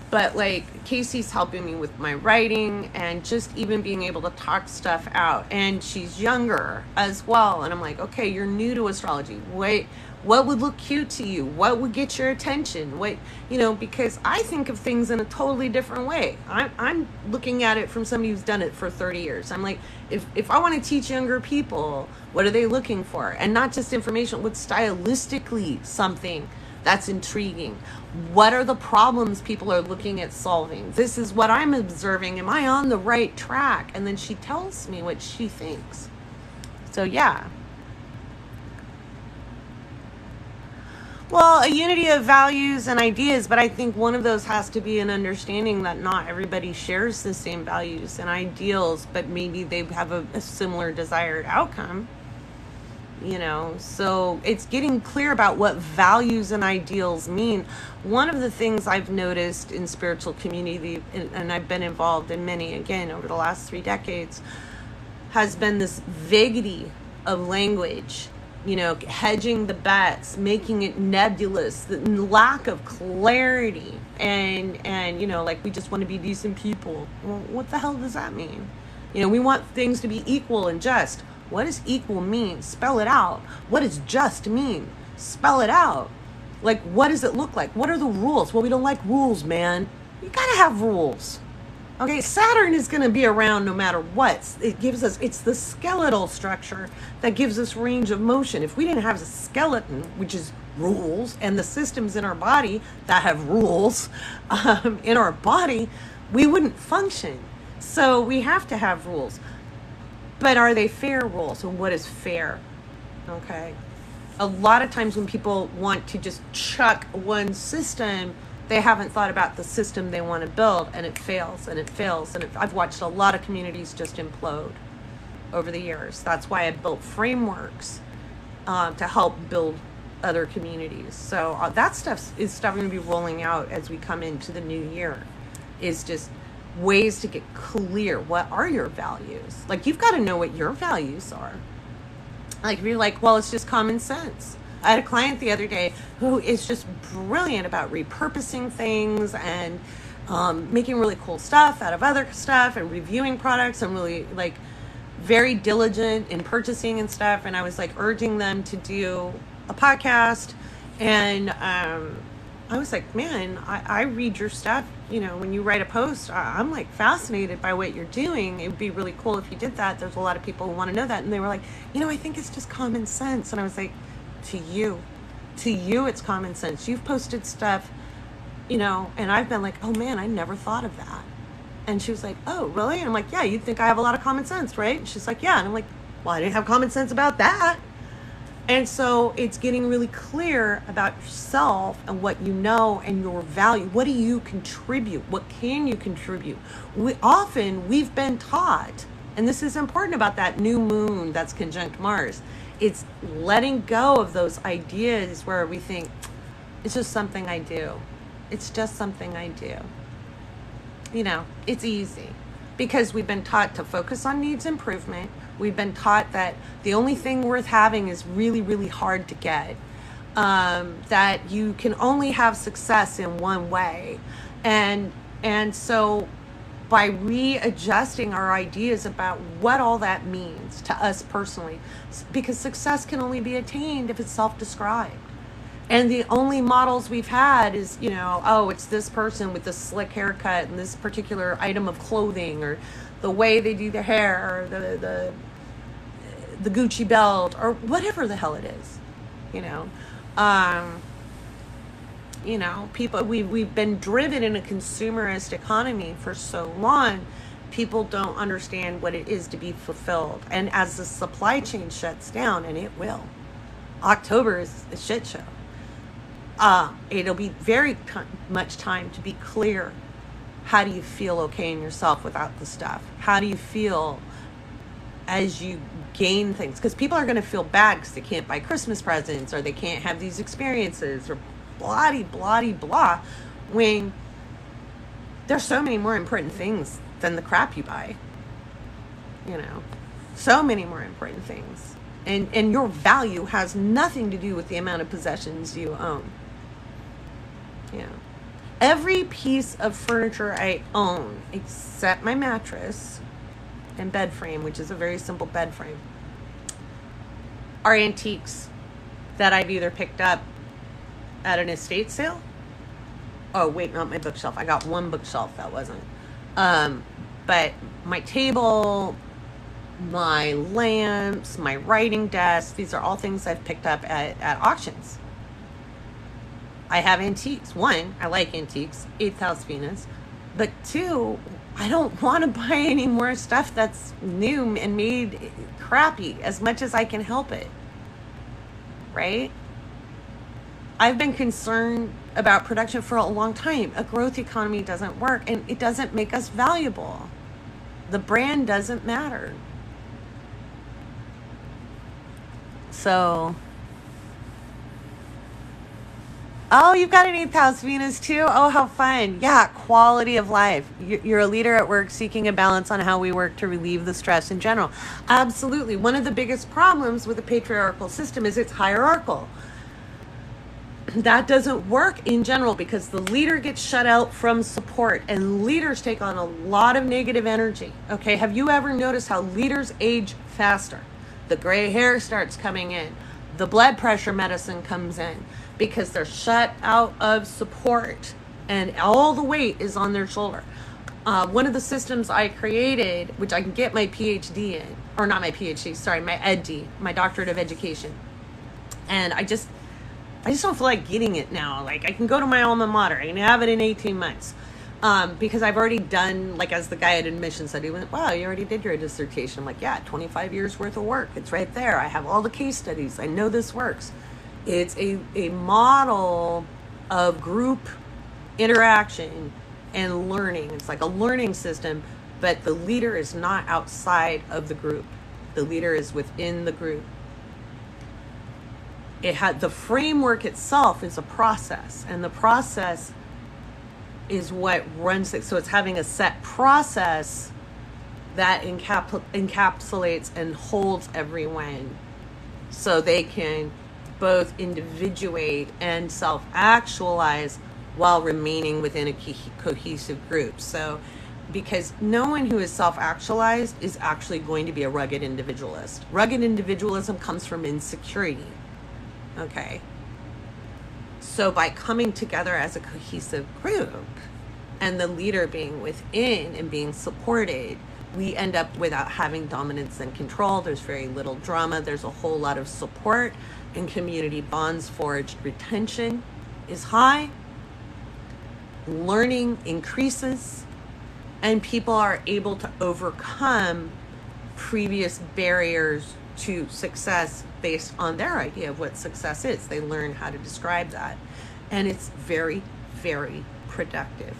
But like Casey's helping me with my writing and just even being able to talk stuff out. And she's younger as well. And I'm like, okay, you're new to astrology. What would look cute to you? What would get your attention? What, you know, because I think of things in a totally different way. I'm looking at it from somebody who's done it for 30 years. I'm like, if I want to teach younger people, what are they looking for? And not just information, what's stylistically something that's intriguing. What are the problems people are looking at solving? This is what I'm observing. Am I on the right track? And then she tells me what she thinks. So yeah. Well, a unity of values and ideas, but I think one of those has to be an understanding that not everybody shares the same values and ideals, but maybe they have a similar desired outcome. You know, so it's getting clear about what values and ideals mean. One of the things I've noticed in spiritual community, and I've been involved in many, again, over the last 3 decades, has been this vaguity of language, you know, hedging the bets, making it nebulous, the lack of clarity, and you know, like, we just want to be decent people. Well, what the hell does that mean? You know, we want things to be equal and just. What does equal mean? Spell it out. What does just mean? Spell it out. Like, what does it look like? What are the rules? Well, we don't like rules, man. You gotta have rules. Okay, Saturn is gonna be around no matter what. It gives us, it's the skeletal structure that gives us range of motion. If we didn't have a skeleton, which is rules, and the systems in our body that have rules in our body, we wouldn't function. So we have to have rules. But are they fair rules? And what is fair? Okay. A lot of times when people want to just chuck one system, they haven't thought about the system they want to build, and it fails and it fails. And I've watched a lot of communities just implode over the years. That's why I built frameworks to help build other communities. So that stuff is going to be rolling out as we come into the new year, is just ways to get clear. What are your values? Like, you've got to know what your values are. Like, if you're like, well, it's just common sense. I had a client the other day who is just brilliant about repurposing things and making really cool stuff out of other stuff and reviewing products and really, like, very diligent in purchasing and stuff. And I was like urging them to do a podcast, and I was like, man, I read your stuff. You know, when you write a post, I'm like fascinated by what you're doing. It would be really cool if you did that. There's a lot of people who want to know that. And they were like, you know, I think it's just common sense. And I was like, to you, it's common sense. You've posted stuff, you know, and I've been like, oh man, I never thought of that. And she was like, oh, really? And I'm like, yeah, you'd think I have a lot of common sense, right? And she's like, yeah. And I'm like, well, I didn't have common sense about that. And so it's getting really clear about yourself and what you know and your value. What do you contribute? What can you contribute? We've been taught, and this is important about that new moon that's conjunct Mars, it's letting go of those ideas where we think, it's just something I do. It's just something I do. You know, it's easy. Because we've been taught to focus on needs improvement. We've been taught that the only thing worth having is really, really hard to get. That you can only have success in one way. And so by readjusting our ideas about what all that means to us personally, because success can only be attained if it's self-described. And the only models we've had is, oh, it's this person with this slick haircut and this particular item of clothing, or the way they do their hair, or the Gucci belt, or whatever the hell it is, people, we've been driven in a consumerist economy for so long. People don't understand what it is to be fulfilled. And as the supply chain shuts down, and it will, October is a shit show. It'll be very much time to be clear. How do you feel okay in yourself without the stuff? How do you feel as you gain things? Because people are going to feel bad because they can't buy Christmas presents, or they can't have these experiences, or blah, when there's so many more important things than the crap you buy. So many more important things. And your value has nothing to do with the amount of possessions you own. Every piece of furniture I own, except my mattress and bed frame, which is a very simple bed frame, are antiques that I've either picked up at an estate sale. Oh, wait, not my bookshelf. I got one bookshelf that wasn't. But my table, my lamps, my writing desk, these are all things I've picked up at auctions. I have antiques. One, I like antiques, 8th house Venus. But two, I don't want to buy any more stuff that's new and made crappy as much as I can help it. Right? I've been concerned about production for a long time. A growth economy doesn't work, and it doesn't make us valuable. The brand doesn't matter. So, oh, you've got an 8th house Venus too? Oh, how fun. Yeah, quality of life. You're a leader at work seeking a balance on how we work to relieve the stress in general. Absolutely. One of the biggest problems with a patriarchal system is it's hierarchical. That doesn't work in general because the leader gets shut out from support, and leaders take on a lot of negative energy. Okay, have you ever noticed how leaders age faster? The gray hair starts coming in. The blood pressure medicine comes in because they're shut out of support and all the weight is on their shoulder. One of the systems I created, which I can get my PhD in, or not my PhD, sorry, my EdD, my doctorate of education. And I just don't feel like getting it now. Like, I can go to my alma mater. I can have it in 18 months. Because I've already done, like, as the guy at admissions said, he went, wow, you already did your dissertation. I'm like, yeah, 25 years worth of work. It's right there. I have all the case studies. I know this works. It's a model of group interaction and learning. It's like a learning system, but the leader is not outside of the group. The leader is within the group. The framework itself is a process, and the process is what runs it. So it's having a set process that encapsulates and holds everyone so they can both individuate and self-actualize while remaining within a cohesive group. So because no one who is self-actualized is actually going to be a rugged individualist. Rugged individualism comes from insecurity. Okay. So by coming together as a cohesive group and the leader being within and being supported, we end up without having dominance and control. There's very little drama. There's a whole lot of support and community bonds forged. Retention is high. Learning increases. And people are able to overcome previous barriers to success based on their idea of what success is. They learn how to describe that. And it's very, very productive.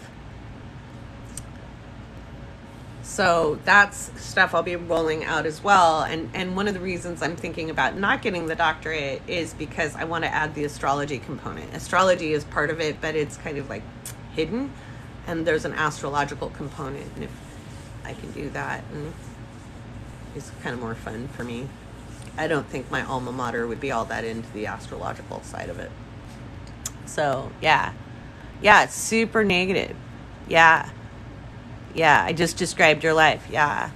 So that's stuff I'll be rolling out as well. And one of the reasons I'm thinking about not getting the doctorate is because I want to add the astrology component. Astrology is part of it, but it's kind of like hidden. And there's an astrological component. And if I can do that, and it's kind of more fun for me. I don't think my alma mater would be all that into the astrological side of it. So, yeah, it's super negative. Yeah, I just described your life. Yeah.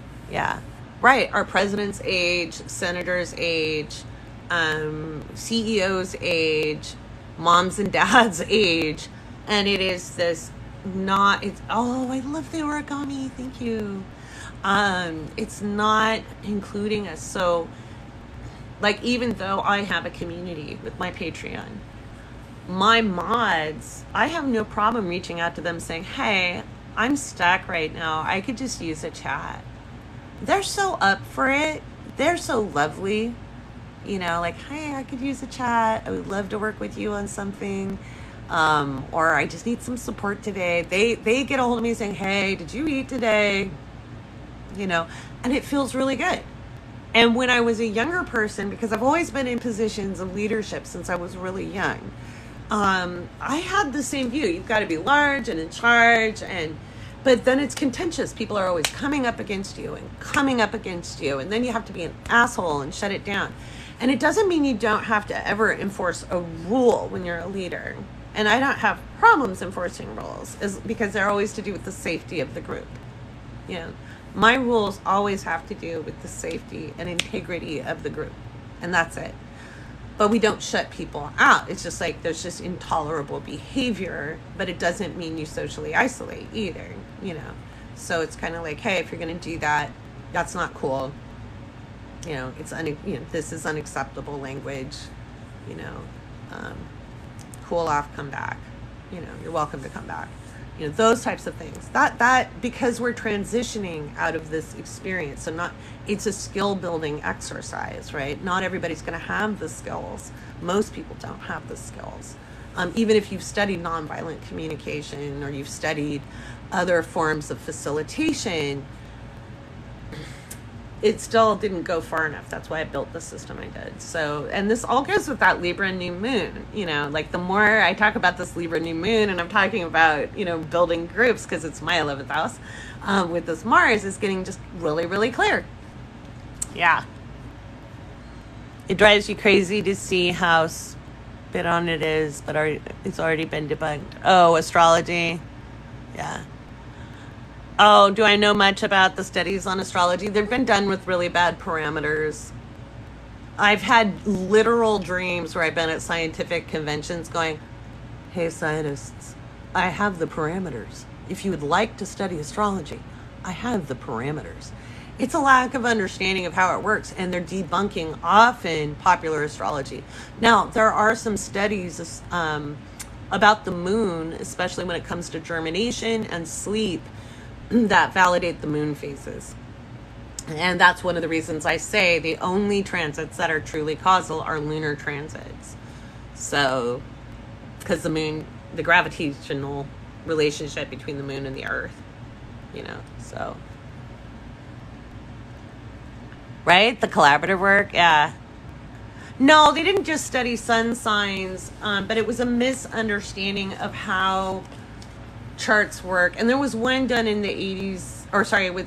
Right, our president's age, senators' age, CEOs' age, moms and dads age, and it is this not, it's, oh, I love the origami, thank you. It's not including us. So like, even though I have a community with my Patreon, my mods, I have no problem reaching out to them saying, hey, I'm stuck right now, I could just use a chat. They're so up for it. They're so lovely. You know, like, hey, I could use a chat. I would love to work with you on something. Or I just need some support today. They get a hold of me saying, hey, did you eat today? You know, and it feels really good. And when I was a younger person, because I've always been in positions of leadership since I was really young, I had the same view. You've got to be large and in charge, but then it's contentious. People are always coming up against you and coming up against you, and then you have to be an asshole and shut it down. And it doesn't mean you don't have to ever enforce a rule when you're a leader. And I don't have problems enforcing rules, because they're always to do with the safety of the group. You know, my rules always have to do with the safety and integrity of the group, and that's it. But we don't shut people out. It's just like there's just intolerable behavior, but it doesn't mean you socially isolate either, you know. So it's kind of like, hey, if you're going to do that, that's not cool. You know, this is unacceptable language, you know. Cool off, come back. You know, you're welcome to come back. You know, those types of things. That because we're transitioning out of this experience. So it's a skill building exercise, right? Not everybody's going to have the skills. Most people don't have the skills. Even if you've studied nonviolent communication or you've studied other forms of facilitation, it still didn't go far enough. That's why I built the system I did. So, and this all goes with that Libra new moon. You know, like the more I talk about this Libra new moon, and I'm talking about, you know, building groups, because it's my 11th house, with this Mars, is getting just really, really clear. Yeah. It drives you crazy to see how spit on it is, but it's already been debunked. Oh, astrology. Yeah. Oh, do I know much about the studies on astrology? They've been done with really bad parameters. I've had literal dreams where I've been at scientific conventions going, hey, scientists, I have the parameters. If you would like to study astrology, I have the parameters. It's a lack of understanding of how it works, and they're debunking often popular astrology. Now, there are some studies about the moon, especially when it comes to germination and sleep, that validate the moon phases. And that's one of the reasons I say the only transits that are truly causal are lunar transits. So, because the moon, the gravitational relationship between the moon and the earth, you know, so. Right? The collaborative work, yeah. No, they didn't just study sun signs, but it was a misunderstanding of how charts work. And there was one done in the 80s,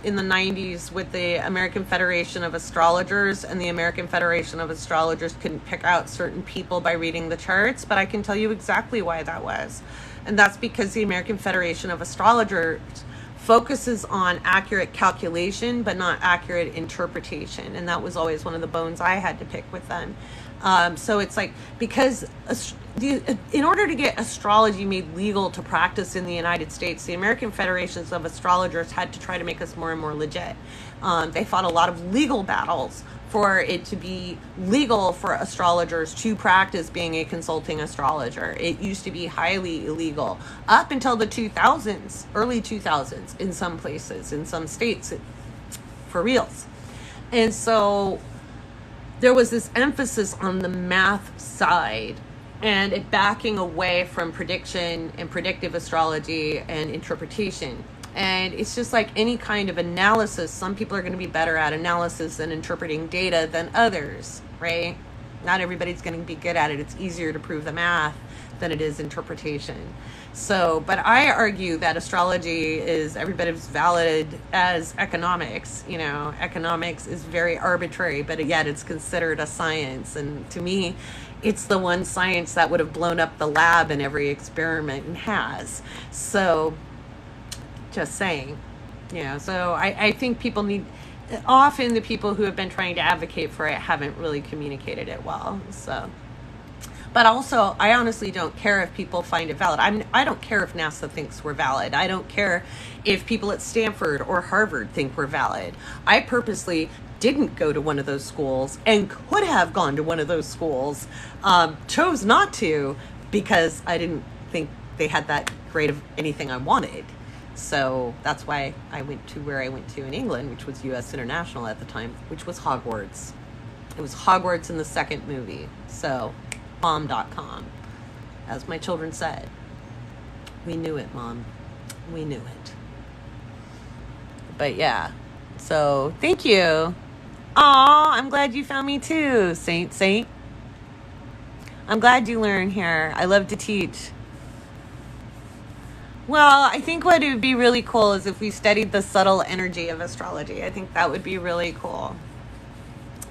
in the 90s with the American Federation of Astrologers, and the American Federation of Astrologers couldn't pick out certain people by reading the charts, but I can tell you exactly why that was. And that's because the American Federation of Astrologers focuses on accurate calculation, but not accurate interpretation. And that was always one of the bones I had to pick with them. So it's like, because in order to get astrology made legal to practice in the United States, the American Federations of Astrologers had to try to make us more and more legit. They fought a lot of legal battles for it to be legal for astrologers to practice being a consulting astrologer. It used to be highly illegal up until the 2000s, early 2000s, in some places, in some states, for reals. And so there was this emphasis on the math side and it backing away from prediction and predictive astrology and interpretation. And it's just like any kind of analysis. Some people are going to be better at analysis and interpreting data than others, right? Not everybody's going to be good at it. It's easier to prove the math than it is interpretation. So, but I argue that astrology is every bit as valid as economics. You know, economics is very arbitrary, but yet it's considered a science. And to me, it's the one science that would have blown up the lab in every experiment and has. So, just saying, you know, so I think people need, often the people who have been trying to advocate for it haven't really communicated it well. So, But also, I honestly don't care if people find it valid. I don't care if NASA thinks we're valid. I don't care if people at Stanford or Harvard think we're valid. I purposely didn't go to one of those schools and could have gone to one of those schools, chose not to because I didn't think they had that great of anything I wanted. So that's why I went to where I went to in England, which was US International at the time, which was Hogwarts. It was Hogwarts in the second movie. So, mom.com. As my children said, we knew it, Mom. We knew it. But yeah, so thank you. Aw, I'm glad you found me too, Saint. I'm glad you learn here. I love to teach. Well, I think what would be really cool is if we studied the subtle energy of astrology. I think that would be really cool.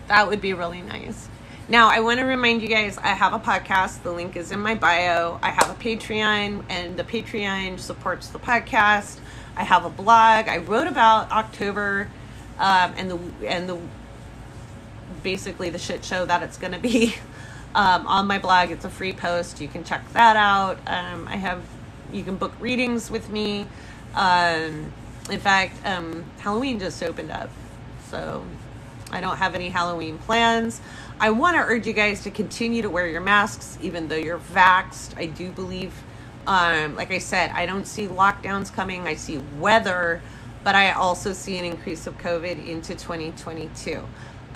That would be really nice. Now, I want to remind you guys, I have a podcast. The link is in my bio. I have a Patreon, and the Patreon supports the podcast. I have a blog. I wrote about October and the basically the shit show that it's going to be on my blog. It's a free post. You can check that out. You can book readings with me. In fact, Halloween just opened up, so I don't have any Halloween plans. I want to urge you guys to continue to wear your masks, even though you're vaxxed. I do believe, like I said, I don't see lockdowns coming. I see weather, but I also see an increase of COVID into 2022.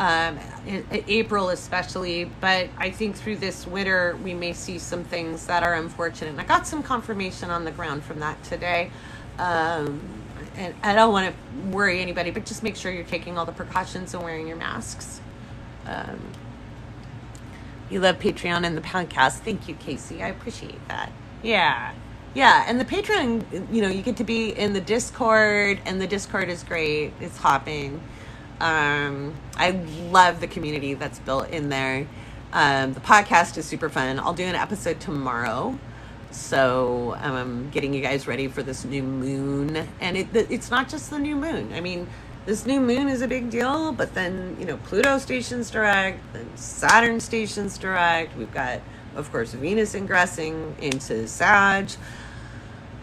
In April especially, but I think through this winter we may see some things that are unfortunate. And I got some confirmation on the ground from that today. And I don't want to worry anybody, but just make sure you're taking all the precautions and wearing your masks. You love Patreon and the podcast. Thank you, Casey. I appreciate that. Yeah. And the Patreon, you get to be in the Discord, and the Discord is great. It's hopping. I love the community that's built in there. The podcast is super fun. I'll do an episode tomorrow. So I'm getting you guys ready for this new moon. And it's not just the new moon. I mean, this new moon is a big deal, but then, Pluto Stations Direct, then Saturn Stations Direct. We've got, of course, Venus ingressing into Sag.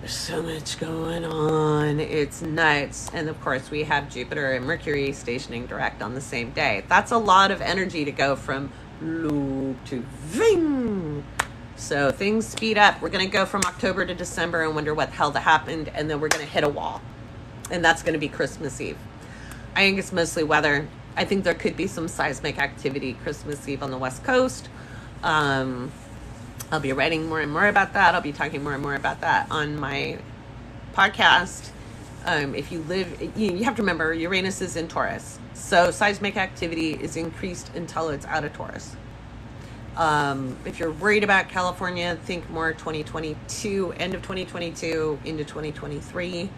There's so much going on. It's nuts. And of course, we have Jupiter and Mercury stationing direct on the same day. That's a lot of energy to go from loop to ving. So things speed up. We're going to go from October to December and wonder what the hell that happened. And then we're going to hit a wall. And that's going to be Christmas Eve. I think it's mostly weather. I think there could be some seismic activity Christmas Eve on the West Coast. I'll be writing more and more about that. I'll be talking more and more about that on my podcast. If you live, you have to remember Uranus is in Taurus. So seismic activity is increased until it's out of Taurus. If you're worried about California, think more 2022, end of 2022 into 2023.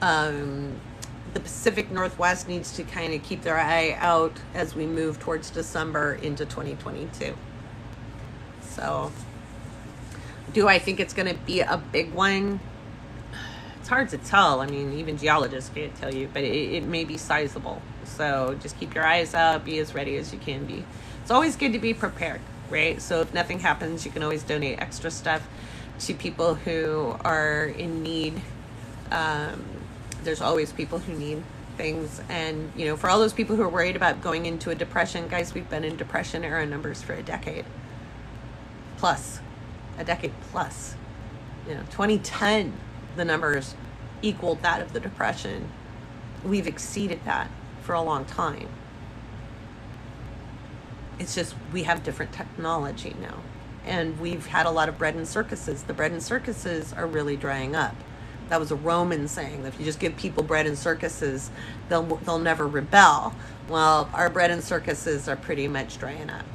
The Pacific Northwest needs to kind of keep their eye out as we move towards December into 2022. So, do I think it's going to be a big one? It's hard to tell. I mean, even geologists can't tell you, but it may be sizable. So just keep your eyes out, be as ready as you can be. It's always good to be prepared, right? So if nothing happens, you can always donate extra stuff to people who are in need. There's always people who need things. And, for all those people who are worried about going into a depression, guys, we've been in depression era numbers for a decade plus. 2010, the numbers equaled that of the Depression. We've exceeded that for a long time. It's just we have different technology now. And we've had a lot of bread and circuses. The bread and circuses are really drying up. That was a Roman saying, that if you just give people bread and circuses, they'll never rebel. Well, our bread and circuses are pretty much drying up.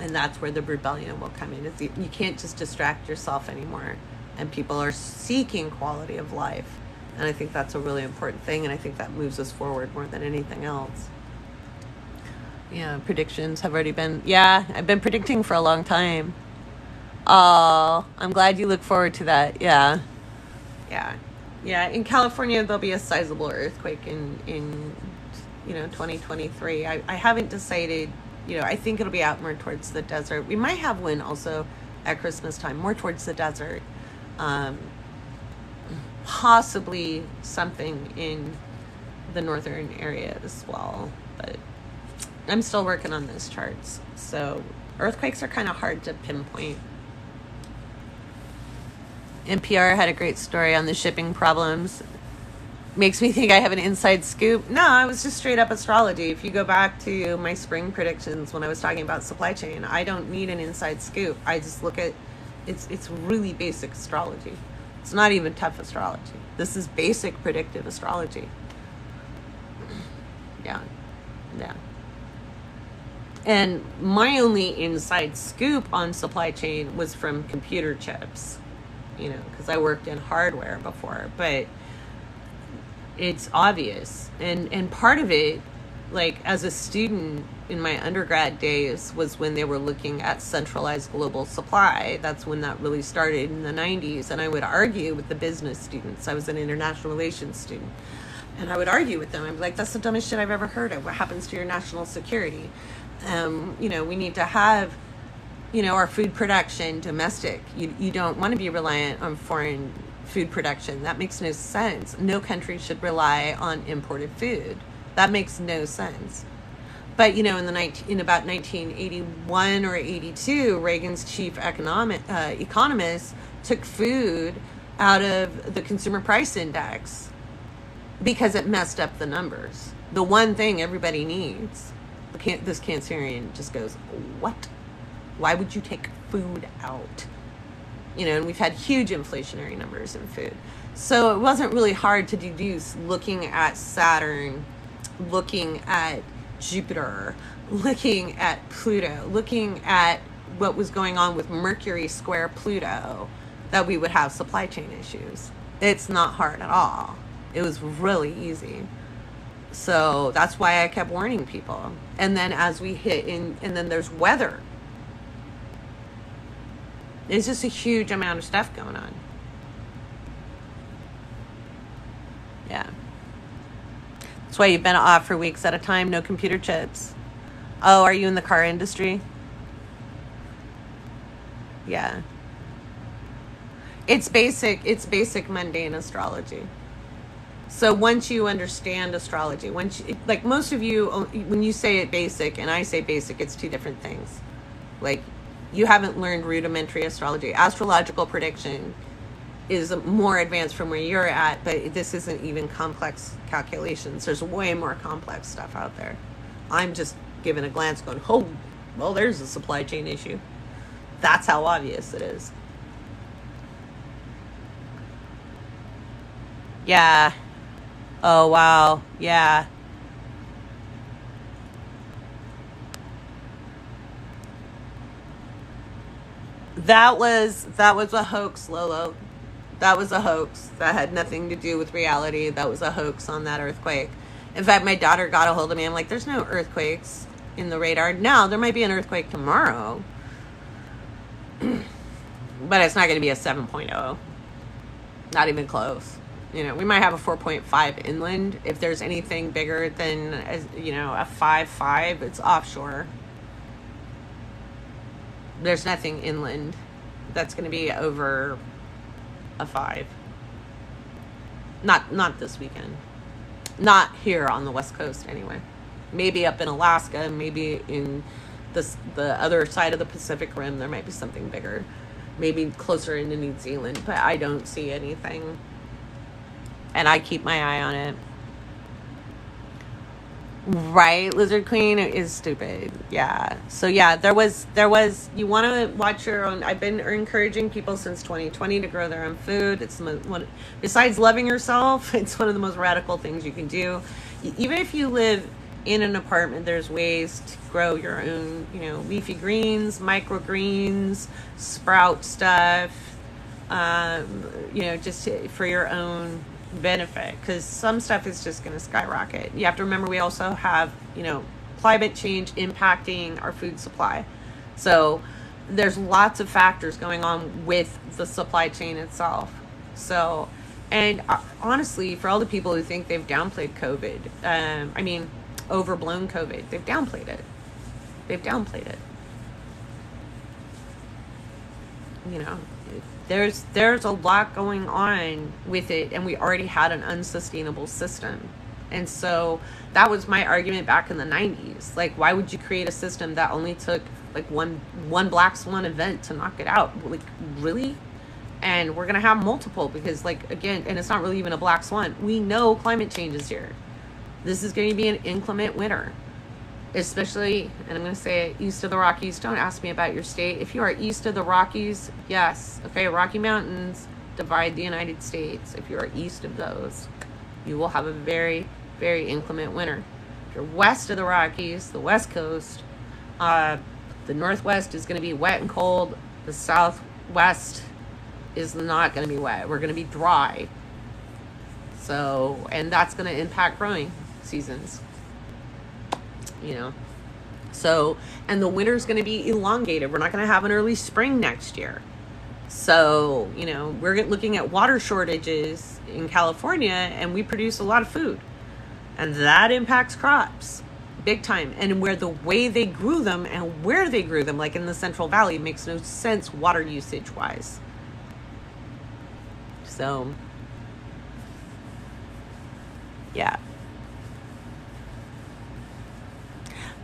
And that's where the rebellion will come in. You can't just distract yourself anymore. And people are seeking quality of life. And I think that's a really important thing. And I think that moves us forward more than anything else. Yeah, predictions have already been... Yeah, I've been predicting for a long time. Oh, I'm glad you look forward to that. Yeah. In California, there'll be a sizable earthquake in 2023. I haven't decided I think it'll be out more towards the desert. We might have one also at Christmas time, more towards the desert. Possibly something in the northern area as well, but I'm still working on those charts. So earthquakes are kind of hard to pinpoint. NPR had a great story on the shipping problems. Makes me think I have an inside scoop. No, I was just straight up astrology. If you go back to my spring predictions when I was talking about supply chain, I don't need an inside scoop. I just look at it's really basic astrology. It's not even tough astrology. This is basic predictive astrology. Yeah. And my only inside scoop on supply chain was from computer chips, because I worked in hardware before, but it's obvious. And part of it, like as a student in my undergrad days, was when they were looking at centralized global supply. That's when that really started in the 90s. And I would argue with the business students. I was an international relations student. And I would argue with them. I'd be like, that's the dumbest shit I've ever heard of. What happens to your national security? We need to have, our food production domestic. You don't want to be reliant on foreign food production. That makes no sense. No country should rely on imported food. That makes no sense. But, in about 1981 or 82, Reagan's chief economist took food out of the consumer price index because it messed up the numbers. The one thing everybody needs. This Cancerian just goes, what? Why would you take food out? And we've had huge inflationary numbers in food. So it wasn't really hard to deduce looking at Saturn, looking at Jupiter, looking at Pluto, looking at what was going on with Mercury square Pluto, that we would have supply chain issues. It's not hard at all. It was really easy. So that's why I kept warning people. And then as we hit in, and then there's weather. There's just a huge amount of stuff going on. Yeah. That's why you've been off for weeks at a time, no computer chips. Oh, are you in the car industry? Yeah. It's basic mundane astrology. So once you understand astrology, like most of you, when you say it basic and I say basic, it's two different things. Like you haven't learned rudimentary astrology. Astrological prediction is more advanced from where you're at, but this isn't even complex calculations. There's way more complex stuff out there. I'm just giving a glance going, oh, well, there's a supply chain issue. That's how obvious it is. Yeah. Oh, wow. Yeah. That was a hoax, Lolo. That was a hoax. That had nothing to do with reality. That was a hoax on that earthquake. In fact, my daughter got a hold of me. I'm like, there's no earthquakes in the radar. Now, there might be an earthquake tomorrow. But it's not going to be a 7.0. Not even close. We might have a 4.5 inland. If there's anything bigger than, a 5.5, it's offshore. There's nothing inland that's going to be over a 5. Not this weekend. Not here on the West Coast anyway. Maybe up in Alaska, maybe in the other side of the Pacific Rim, there might be something bigger. Maybe closer into New Zealand, but I don't see anything. And I keep my eye on it. Right, Lizard Queen is stupid. Yeah. So yeah, there was you want to watch your own. I've been encouraging people since 2020 to grow their own food. It's one, besides loving yourself, it's one of the most radical things you can do. Even if you live in an apartment, there's ways to grow your own, leafy greens, microgreens, sprout stuff, just for your own benefit, because some stuff is just going to skyrocket. You have to remember we also have climate change impacting our food supply, so there's lots of factors going on with the supply chain itself. So, and honestly, for all the people who think they've downplayed COVID, overblown COVID, they've downplayed it. They've downplayed it. You know, there's a lot going on with it, and we already had an unsustainable system. And so that was my argument back in the 90s. Like, why would you create a system that only took like one black swan event to knock it out? Like, really? And we're gonna have multiple, because, like, again, and it's not really even a black swan. We know climate change is here. This is going to be an inclement winter, especially, and I'm going to say it, east of the Rockies. Don't ask me about your state. If you are east of the Rockies, yes, okay, Rocky Mountains divide the United States. If you are east of those, you will have a very, very inclement winter. If you're west of the Rockies, the West Coast, the Northwest is going to be wet and cold. The Southwest is not going to be wet. We're going to be dry. So, and that's going to impact growing seasons. You know, so, and the winter's going to be elongated. We're not going to have an early spring next year. So, you know, we're looking at water shortages in California, and we produce a lot of food, and that impacts crops big time. And where the way they grew them and where they grew them, like in the Central Valley, makes no sense water usage wise. So, yeah.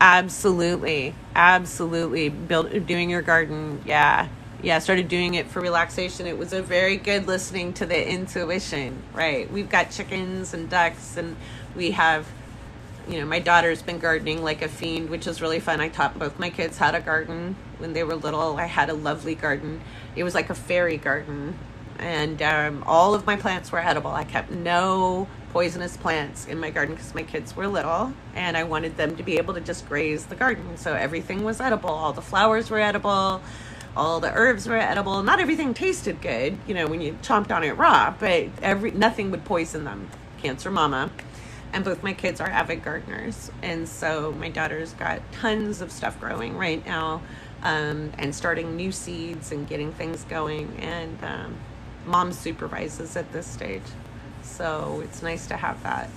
Absolutely. Doing your garden. Yeah. Started doing it for relaxation. It was a very good listening to the intuition, right? We've got chickens and ducks, and we have, you know, my daughter's been gardening like a fiend, which is really fun. I taught both my kids how to garden when they were little. I had a lovely garden. It was like a fairy garden, and all of my plants were edible. I kept no poisonous plants in my garden because my kids were little, and I wanted them to be able to just graze the garden. So everything was edible. All the flowers were edible. All the herbs were edible. Not everything tasted good, you know, when you chomped on it raw, but nothing would poison them. Cancer mama. And both my kids are avid gardeners. And so my daughter's got tons of stuff growing right now, and starting new seeds and getting things going. And mom supervises at this stage. So it's nice to have that.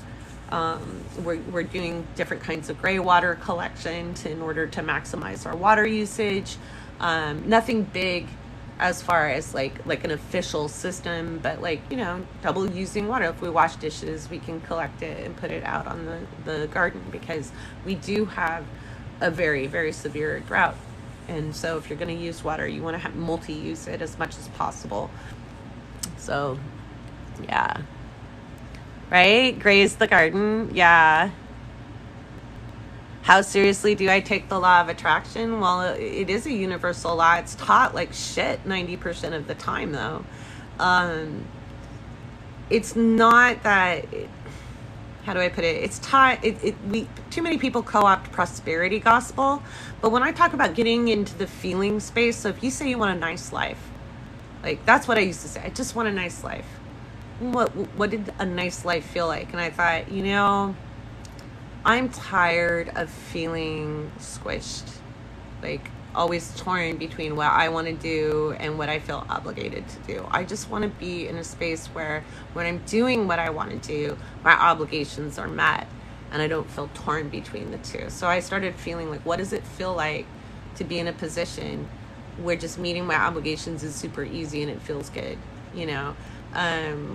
We're doing different kinds of gray water collection in order to maximize our water usage. Nothing big as far as like an official system, but like, you know, double using water. If we wash dishes, we can collect it and put it out on the garden, because we do have a very, very severe drought. And so if you're going to use water, you want to have multi-use it as much as possible. So, yeah. Right? Graze the garden. Yeah. How seriously do I take the law of attraction? Well, it is a universal law. It's taught like shit 90% of the time, though. It's not that... How do I put it? It's taught... too many people co-opt prosperity gospel. But when I talk about getting into the feeling space, so if you say you want a nice life, like, that's what I used to say. I just want a nice life. What did a nice life feel like? And I thought, you know, I'm tired of feeling squished, like always torn between what I want to do and what I feel obligated to do. I just want to be in a space where when I'm doing what I want to do, my obligations are met and I don't feel torn between the two. So I started feeling like, what does it feel like to be in a position where just meeting my obligations is super easy and it feels good, you know?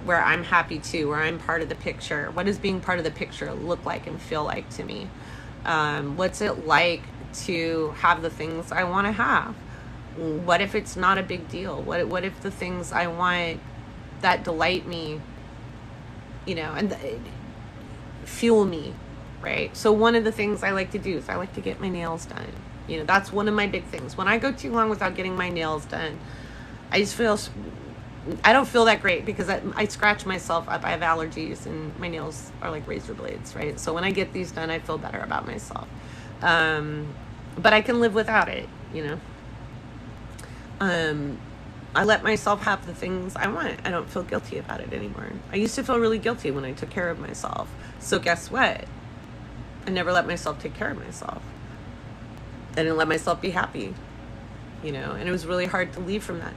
Where I'm happy too, where I'm part of the picture. What does being part of the picture look like and feel like to me? What's it like to have the things I want to have? What if it's not a big deal? What if the things I want that delight me, you know, and fuel me, right? So one of the things I like to do is I like to get my nails done. You know, that's one of my big things. When I go too long without getting my nails done, I don't feel that great, because I scratch myself up. I have allergies and my nails are like razor blades, right? So when I get these done, I feel better about myself. But I can live without it, you know? I let myself have the things I want. I don't feel guilty about it anymore. I used to feel really guilty when I took care of myself. So guess what? I never let myself take care of myself. I didn't let myself be happy, you know? And it was really hard to leave from that.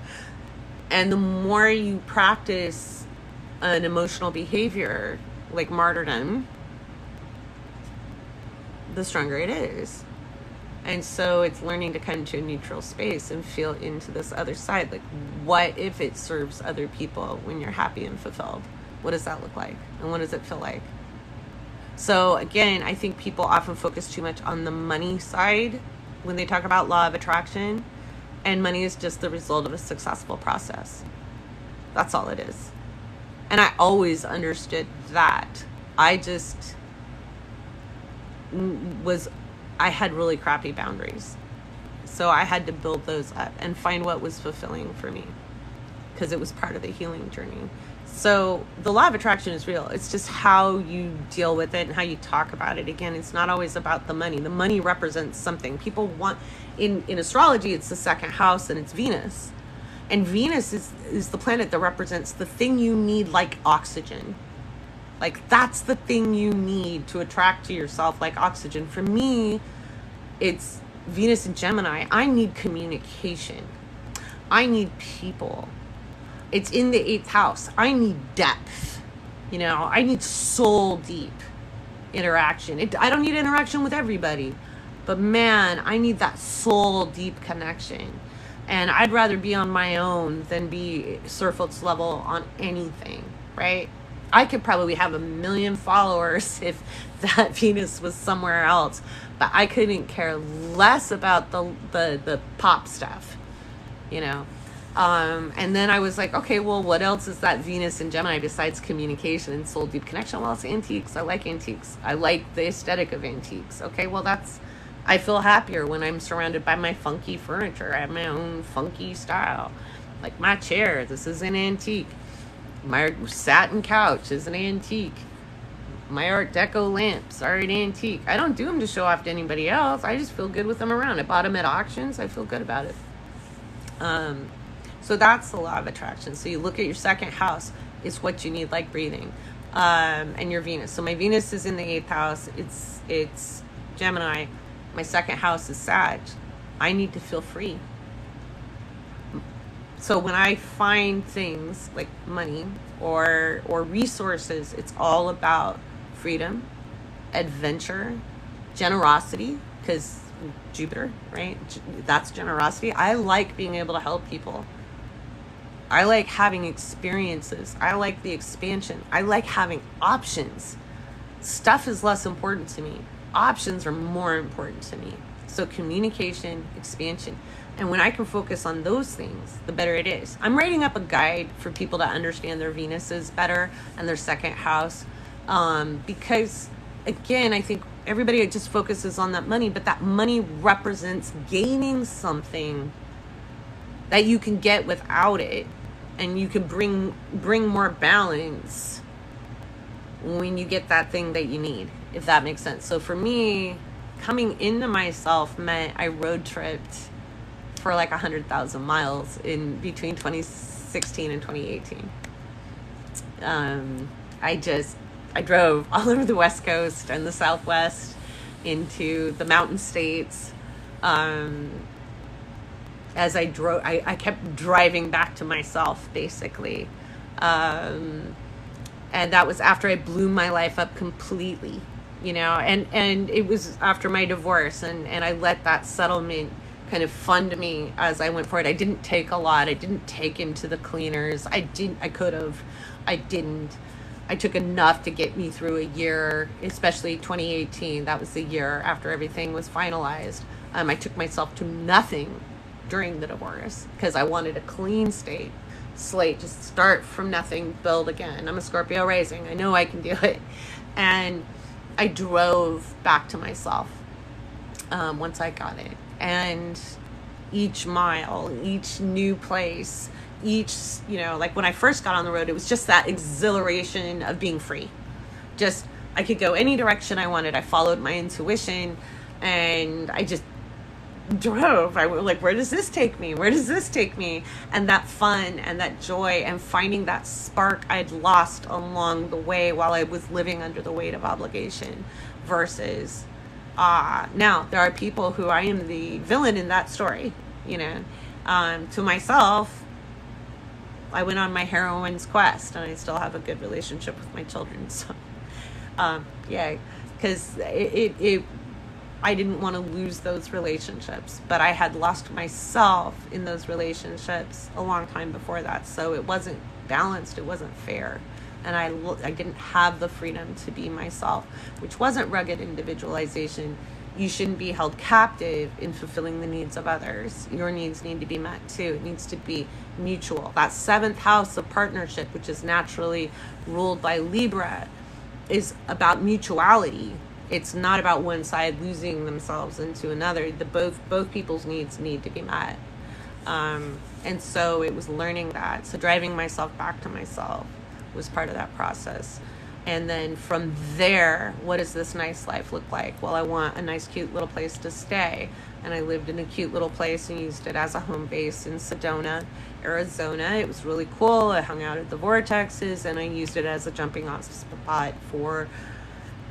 And the more you practice an emotional behavior, like martyrdom, the stronger it is. And so it's learning to come to a neutral space and feel into this other side. Like, what if it serves other people when you're happy and fulfilled? What does that look like? And what does it feel like? So again, I think people often focus too much on the money side when they talk about law of attraction. And money is just the result of a successful process. That's all it is. And I always understood that. I just I had really crappy boundaries. So I had to build those up and find what was fulfilling for me, because it was part of the healing journey. So the law of attraction is real. It's just how you deal with it and how you talk about it. Again, it's not always about the money. The money represents something. People want, in astrology, it's the second house and it's Venus. And Venus is the planet that represents the thing you need, like oxygen. Like, that's the thing you need to attract to yourself, like oxygen. For me, it's Venus and Gemini. I need communication. I need people. It's in the 8th house. I need depth. You know, I need soul deep interaction. I don't need interaction with everybody, but man, I need that soul deep connection. And I'd rather be on my own than be surface level on anything, right? I could probably have 1 million followers if that Venus was somewhere else, but I couldn't care less about the pop stuff, you know? And then I was like, okay, well, what else is that Venus and Gemini besides communication and soul deep connection? Well, it's antiques. I like antiques. I like the aesthetic of antiques. Okay, well, I feel happier when I'm surrounded by my funky furniture. I have my own funky style. Like my chair, this is an antique. My satin couch is an antique. My Art Deco lamps are an antique. I don't do them to show off to anybody else. I just feel good with them around. I bought them at auctions. I feel good about it. So that's the law of attraction. So you look at your second house. It's what you need, like breathing. And your Venus. So my Venus is in the 8th house. It's Gemini. My second house is Sag. I need to feel free. So when I find things like money or resources, it's all about freedom, adventure, generosity, because Jupiter, right? That's generosity. I like being able to help people. I like having experiences. I like the expansion. I like having options. Stuff is less important to me. Options are more important to me. So communication, expansion. And when I can focus on those things, the better it is. I'm writing up a guide for people to understand their Venuses better and their second house. Because, again, I think everybody just focuses on that money, but that money represents gaining something that you can get without it. And you can bring more balance when you get that thing that you need, if that makes sense. So for me, coming into myself meant I road tripped for like 100,000 miles in between 2016 and 2018. I drove all over the West Coast and the Southwest into the mountain states. As I drove, I kept driving back to myself, basically. And that was after I blew my life up completely, you know, and it was after my divorce, and I let that settlement kind of fund me as I went forward. I didn't take a lot. I didn't take him to the cleaners. I could have. I didn't. I took enough to get me through a year, especially 2018. That was the year after everything was finalized. I took myself to nothing during the divorce because I wanted a clean slate, just start from nothing, build again. I'm a Scorpio rising. I know I can do it. And I drove back to myself once I got it. And each mile, each new place, like when I first got on the road, it was just that exhilaration of being free. Just, I could go any direction I wanted. I followed my intuition and I just drove. I was like, where does this take me? Where does this take me? And that fun and that joy and finding that spark I'd lost along the way while I was living under the weight of obligation versus now there are people who I am the villain in that story, you know. To myself, I went on my heroine's quest and I still have a good relationship with my children. So yeah, because I didn't want to lose those relationships, but I had lost myself in those relationships a long time before that. So it wasn't balanced, it wasn't fair. And I didn't have the freedom to be myself, which wasn't rugged individualization. You shouldn't be held captive in fulfilling the needs of others. Your needs need to be met too. It needs to be mutual. That 7th house of partnership, which is naturally ruled by Libra, is about mutuality. It's not about one side losing themselves into another. Both people's needs need to be met. And so it was learning that. So driving myself back to myself was part of that process. And then from there, what does this nice life look like? Well, I want a nice, cute little place to stay. And I lived in a cute little place and used it as a home base in Sedona, Arizona. It was really cool. I hung out at the vortexes and I used it as a jumping off spot for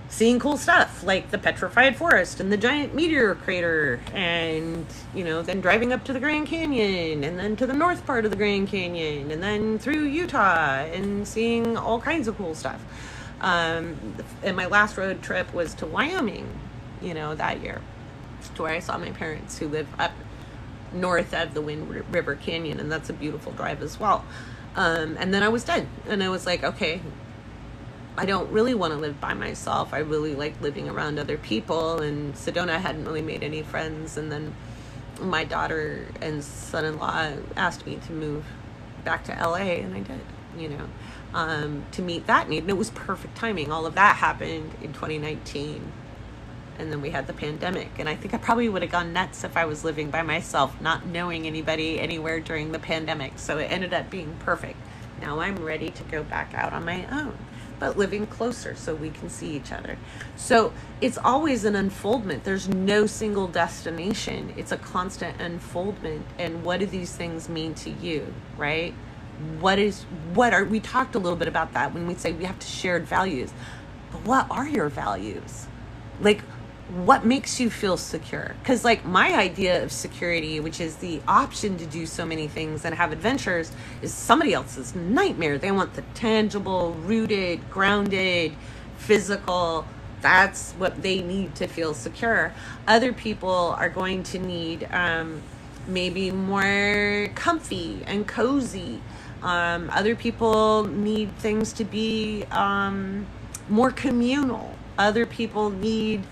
seeing cool stuff like the petrified forest and the giant meteor crater, and then driving up to the Grand Canyon and then to the north part of the Grand Canyon and then through Utah and seeing all kinds of cool stuff. And my last road trip was to Wyoming, that year, to where I saw my parents who live up north of the Wind River Canyon, and that's a beautiful drive as well. And then I was done, and I was like, okay, I don't really want to live by myself. I really like living around other people, and Sedona hadn't really made any friends. And then my daughter and son-in-law asked me to move back to LA, and I did, to meet that need. And it was perfect timing. All of that happened in 2019. And then we had the pandemic. And I think I probably would have gone nuts if I was living by myself, not knowing anybody anywhere during the pandemic. So it ended up being perfect. Now I'm ready to go back out on my own, but living closer so we can see each other. So it's always an unfoldment. There's no single destination. It's a constant unfoldment. And what do these things mean to you, right? We talked a little bit about that when we say we have to shared values. But what are your values? Like, what makes you feel secure? Because my idea of security, which is the option to do so many things and have adventures, is somebody else's nightmare. They want the tangible, rooted, grounded, physical. That's what they need to feel secure. Other people are going to need maybe more comfy and cozy. Other people need things to be more communal. Other people need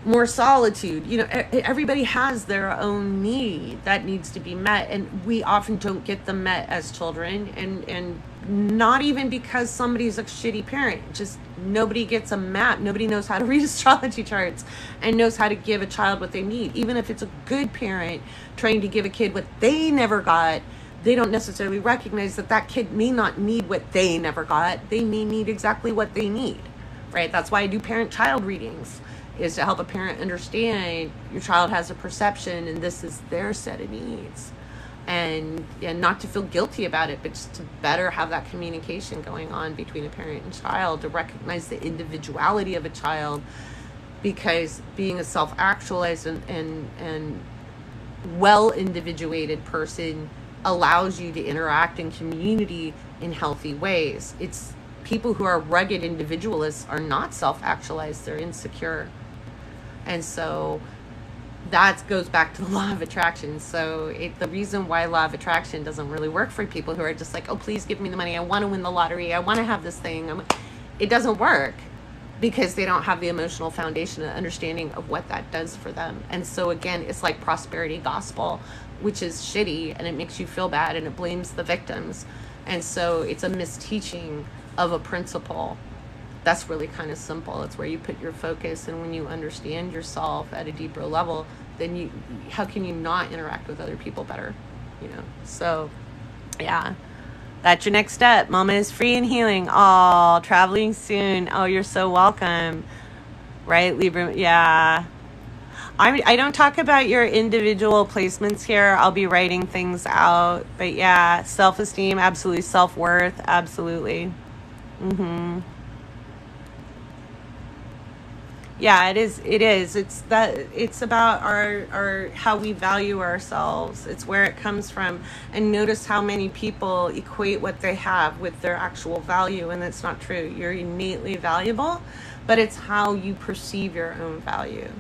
more solitude. Everybody has their own need that needs to be met, and we often don't get them met as children, and not even because somebody's a shitty parent. Just nobody gets a map. Nobody knows how to read astrology charts and knows how to give a child what they need. Even if it's a good parent trying to give a kid what they never got, they don't necessarily recognize that kid may not need what they never got. They may need exactly what they need, right? That's why I do parent-child readings, is to help a parent understand your child has a perception and this is their set of needs, and not to feel guilty about it, but just to better have that communication going on between a parent and child, to recognize the individuality of a child, because being a self-actualized and well individuated person allows you to interact in community in healthy ways. It's people who are rugged individualists are not self-actualized, they're insecure. And so that goes back to the law of attraction. So the reason why law of attraction doesn't really work for people who are just like, oh, please give me the money. I want to win the lottery. I want to have this thing. It doesn't work because they don't have the emotional foundation and understanding of what that does for them. And so again, it's like prosperity gospel, which is shitty, and it makes you feel bad and it blames the victims. And so it's a misteaching of a principle that's really kind of simple. It's where you put your focus, and when you understand yourself at a deeper level, then how can you not interact with other people better? So yeah, that's your next step. Mama is free and healing. Oh, traveling soon. Oh, you're so welcome. Right, Libra? Yeah. I don't talk about your individual placements here. I'll be writing things out. But yeah, self-esteem, absolutely. Self-worth, absolutely. Yeah, it is. It's about our how we value ourselves. It's where it comes from. And notice how many people equate what they have with their actual value, and that's not true. You're innately valuable, but it's how you perceive your own value.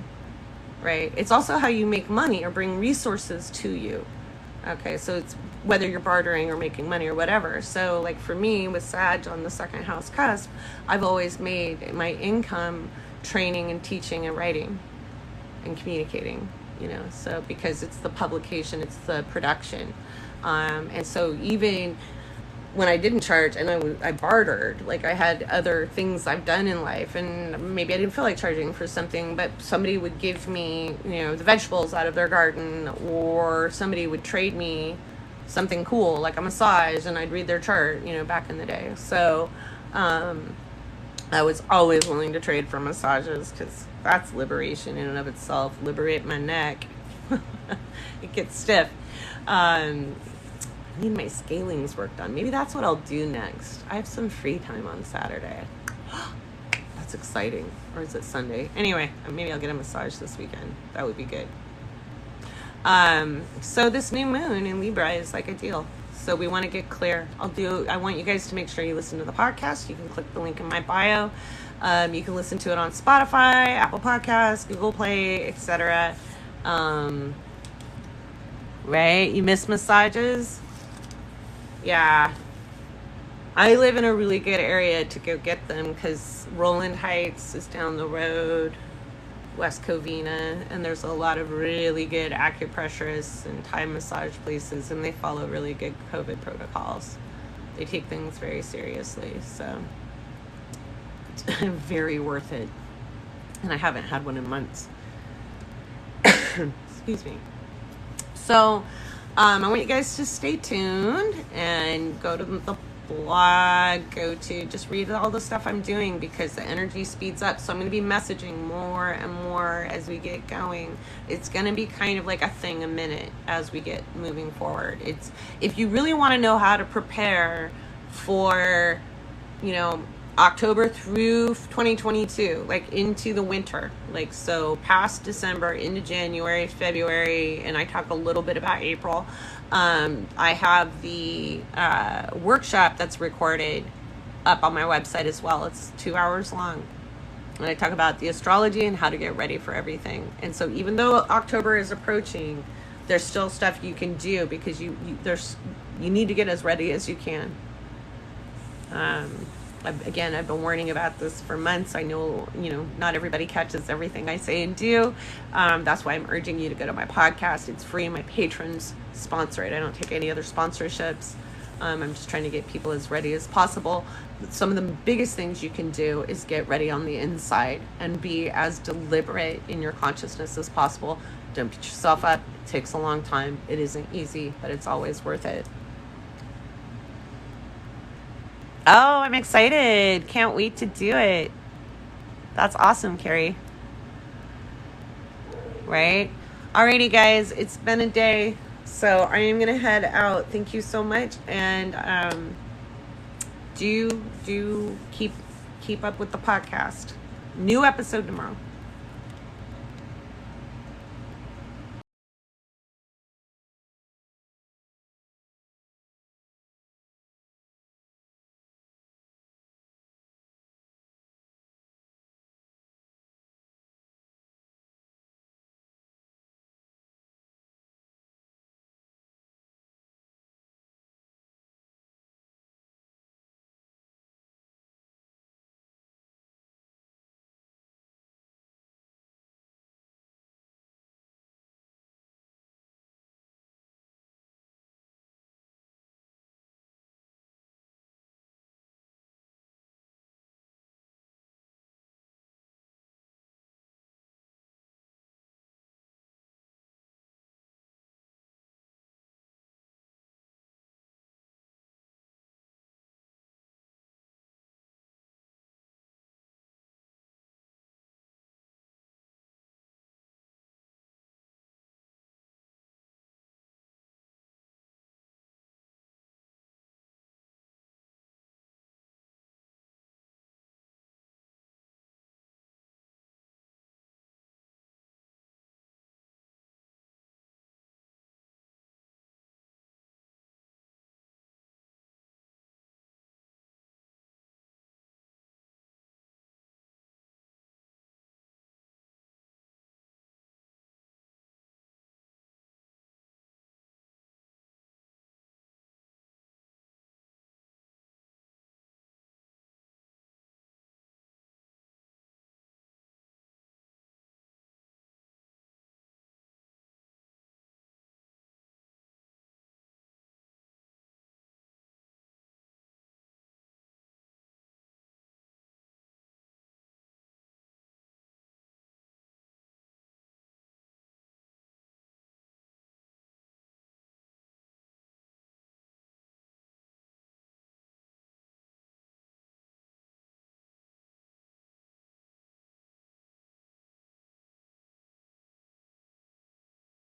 right? It's also how you make money or bring resources to you. Okay, so it's whether you're bartering or making money or whatever. So like for me with Sag on the second house cusp, I've always made my income training and teaching and writing and communicating, so because it's the publication, it's the production. And so even when I didn't charge and I bartered, like I had other things I've done in life, and maybe I didn't feel like charging for something, but somebody would give me, the vegetables out of their garden, or somebody would trade me something cool, like a massage, and I'd read their chart, back in the day. So I was always willing to trade for massages because that's liberation in and of itself. Liberate my neck. It gets stiff. I need my scalings worked on. Maybe that's what I'll do next. I have some free time on Saturday. That's exciting. Or is it Sunday? Anyway, maybe I'll get a massage this weekend. That would be good. So this new moon in Libra is like a deal. So we want to get clear. I want you guys to make sure you listen to the podcast. You can click the link in my bio. You can listen to it on Spotify, Apple Podcasts, Google Play, etc. Right? You miss massages? Yeah. I live in a really good area to go get them because Roland Heights is down the road, West Covina, and there's a lot of really good acupressurists and Thai massage places, and they follow really good COVID protocols. They take things very seriously, so it's very worth it. And I haven't had one in months. Excuse me. So I want you guys to stay tuned and go to the blog, just read all the stuff I'm doing because the energy speeds up. So I'm going to be messaging more and more as we get going. It's going to be kind of like a thing a minute as we get moving forward. It's if you really want to know how to prepare for, October through 2022, like into the winter, like so past December into January, February, and I talk a little bit about April. I have the workshop that's recorded up on my website as well. It's 2 hours long. And I talk about the astrology and how to get ready for everything. And so even though October is approaching, there's still stuff you can do because you need to get as ready as you can. I've been warning about this for months. I know, not everybody catches everything I say and do. That's why I'm urging you to go to my podcast. It's free. My patrons sponsor it. I don't take any other sponsorships. I'm just trying to get people as ready as possible. Some of the biggest things you can do is get ready on the inside and be as deliberate in your consciousness as possible. Don't beat yourself up. It takes a long time. It isn't easy, but it's always worth it. Oh, I'm excited. Can't wait to do it. That's awesome, Carrie. Right? Alrighty, guys. It's been a day. So I am going to head out. Thank you so much. And do keep up with the podcast. New episode tomorrow.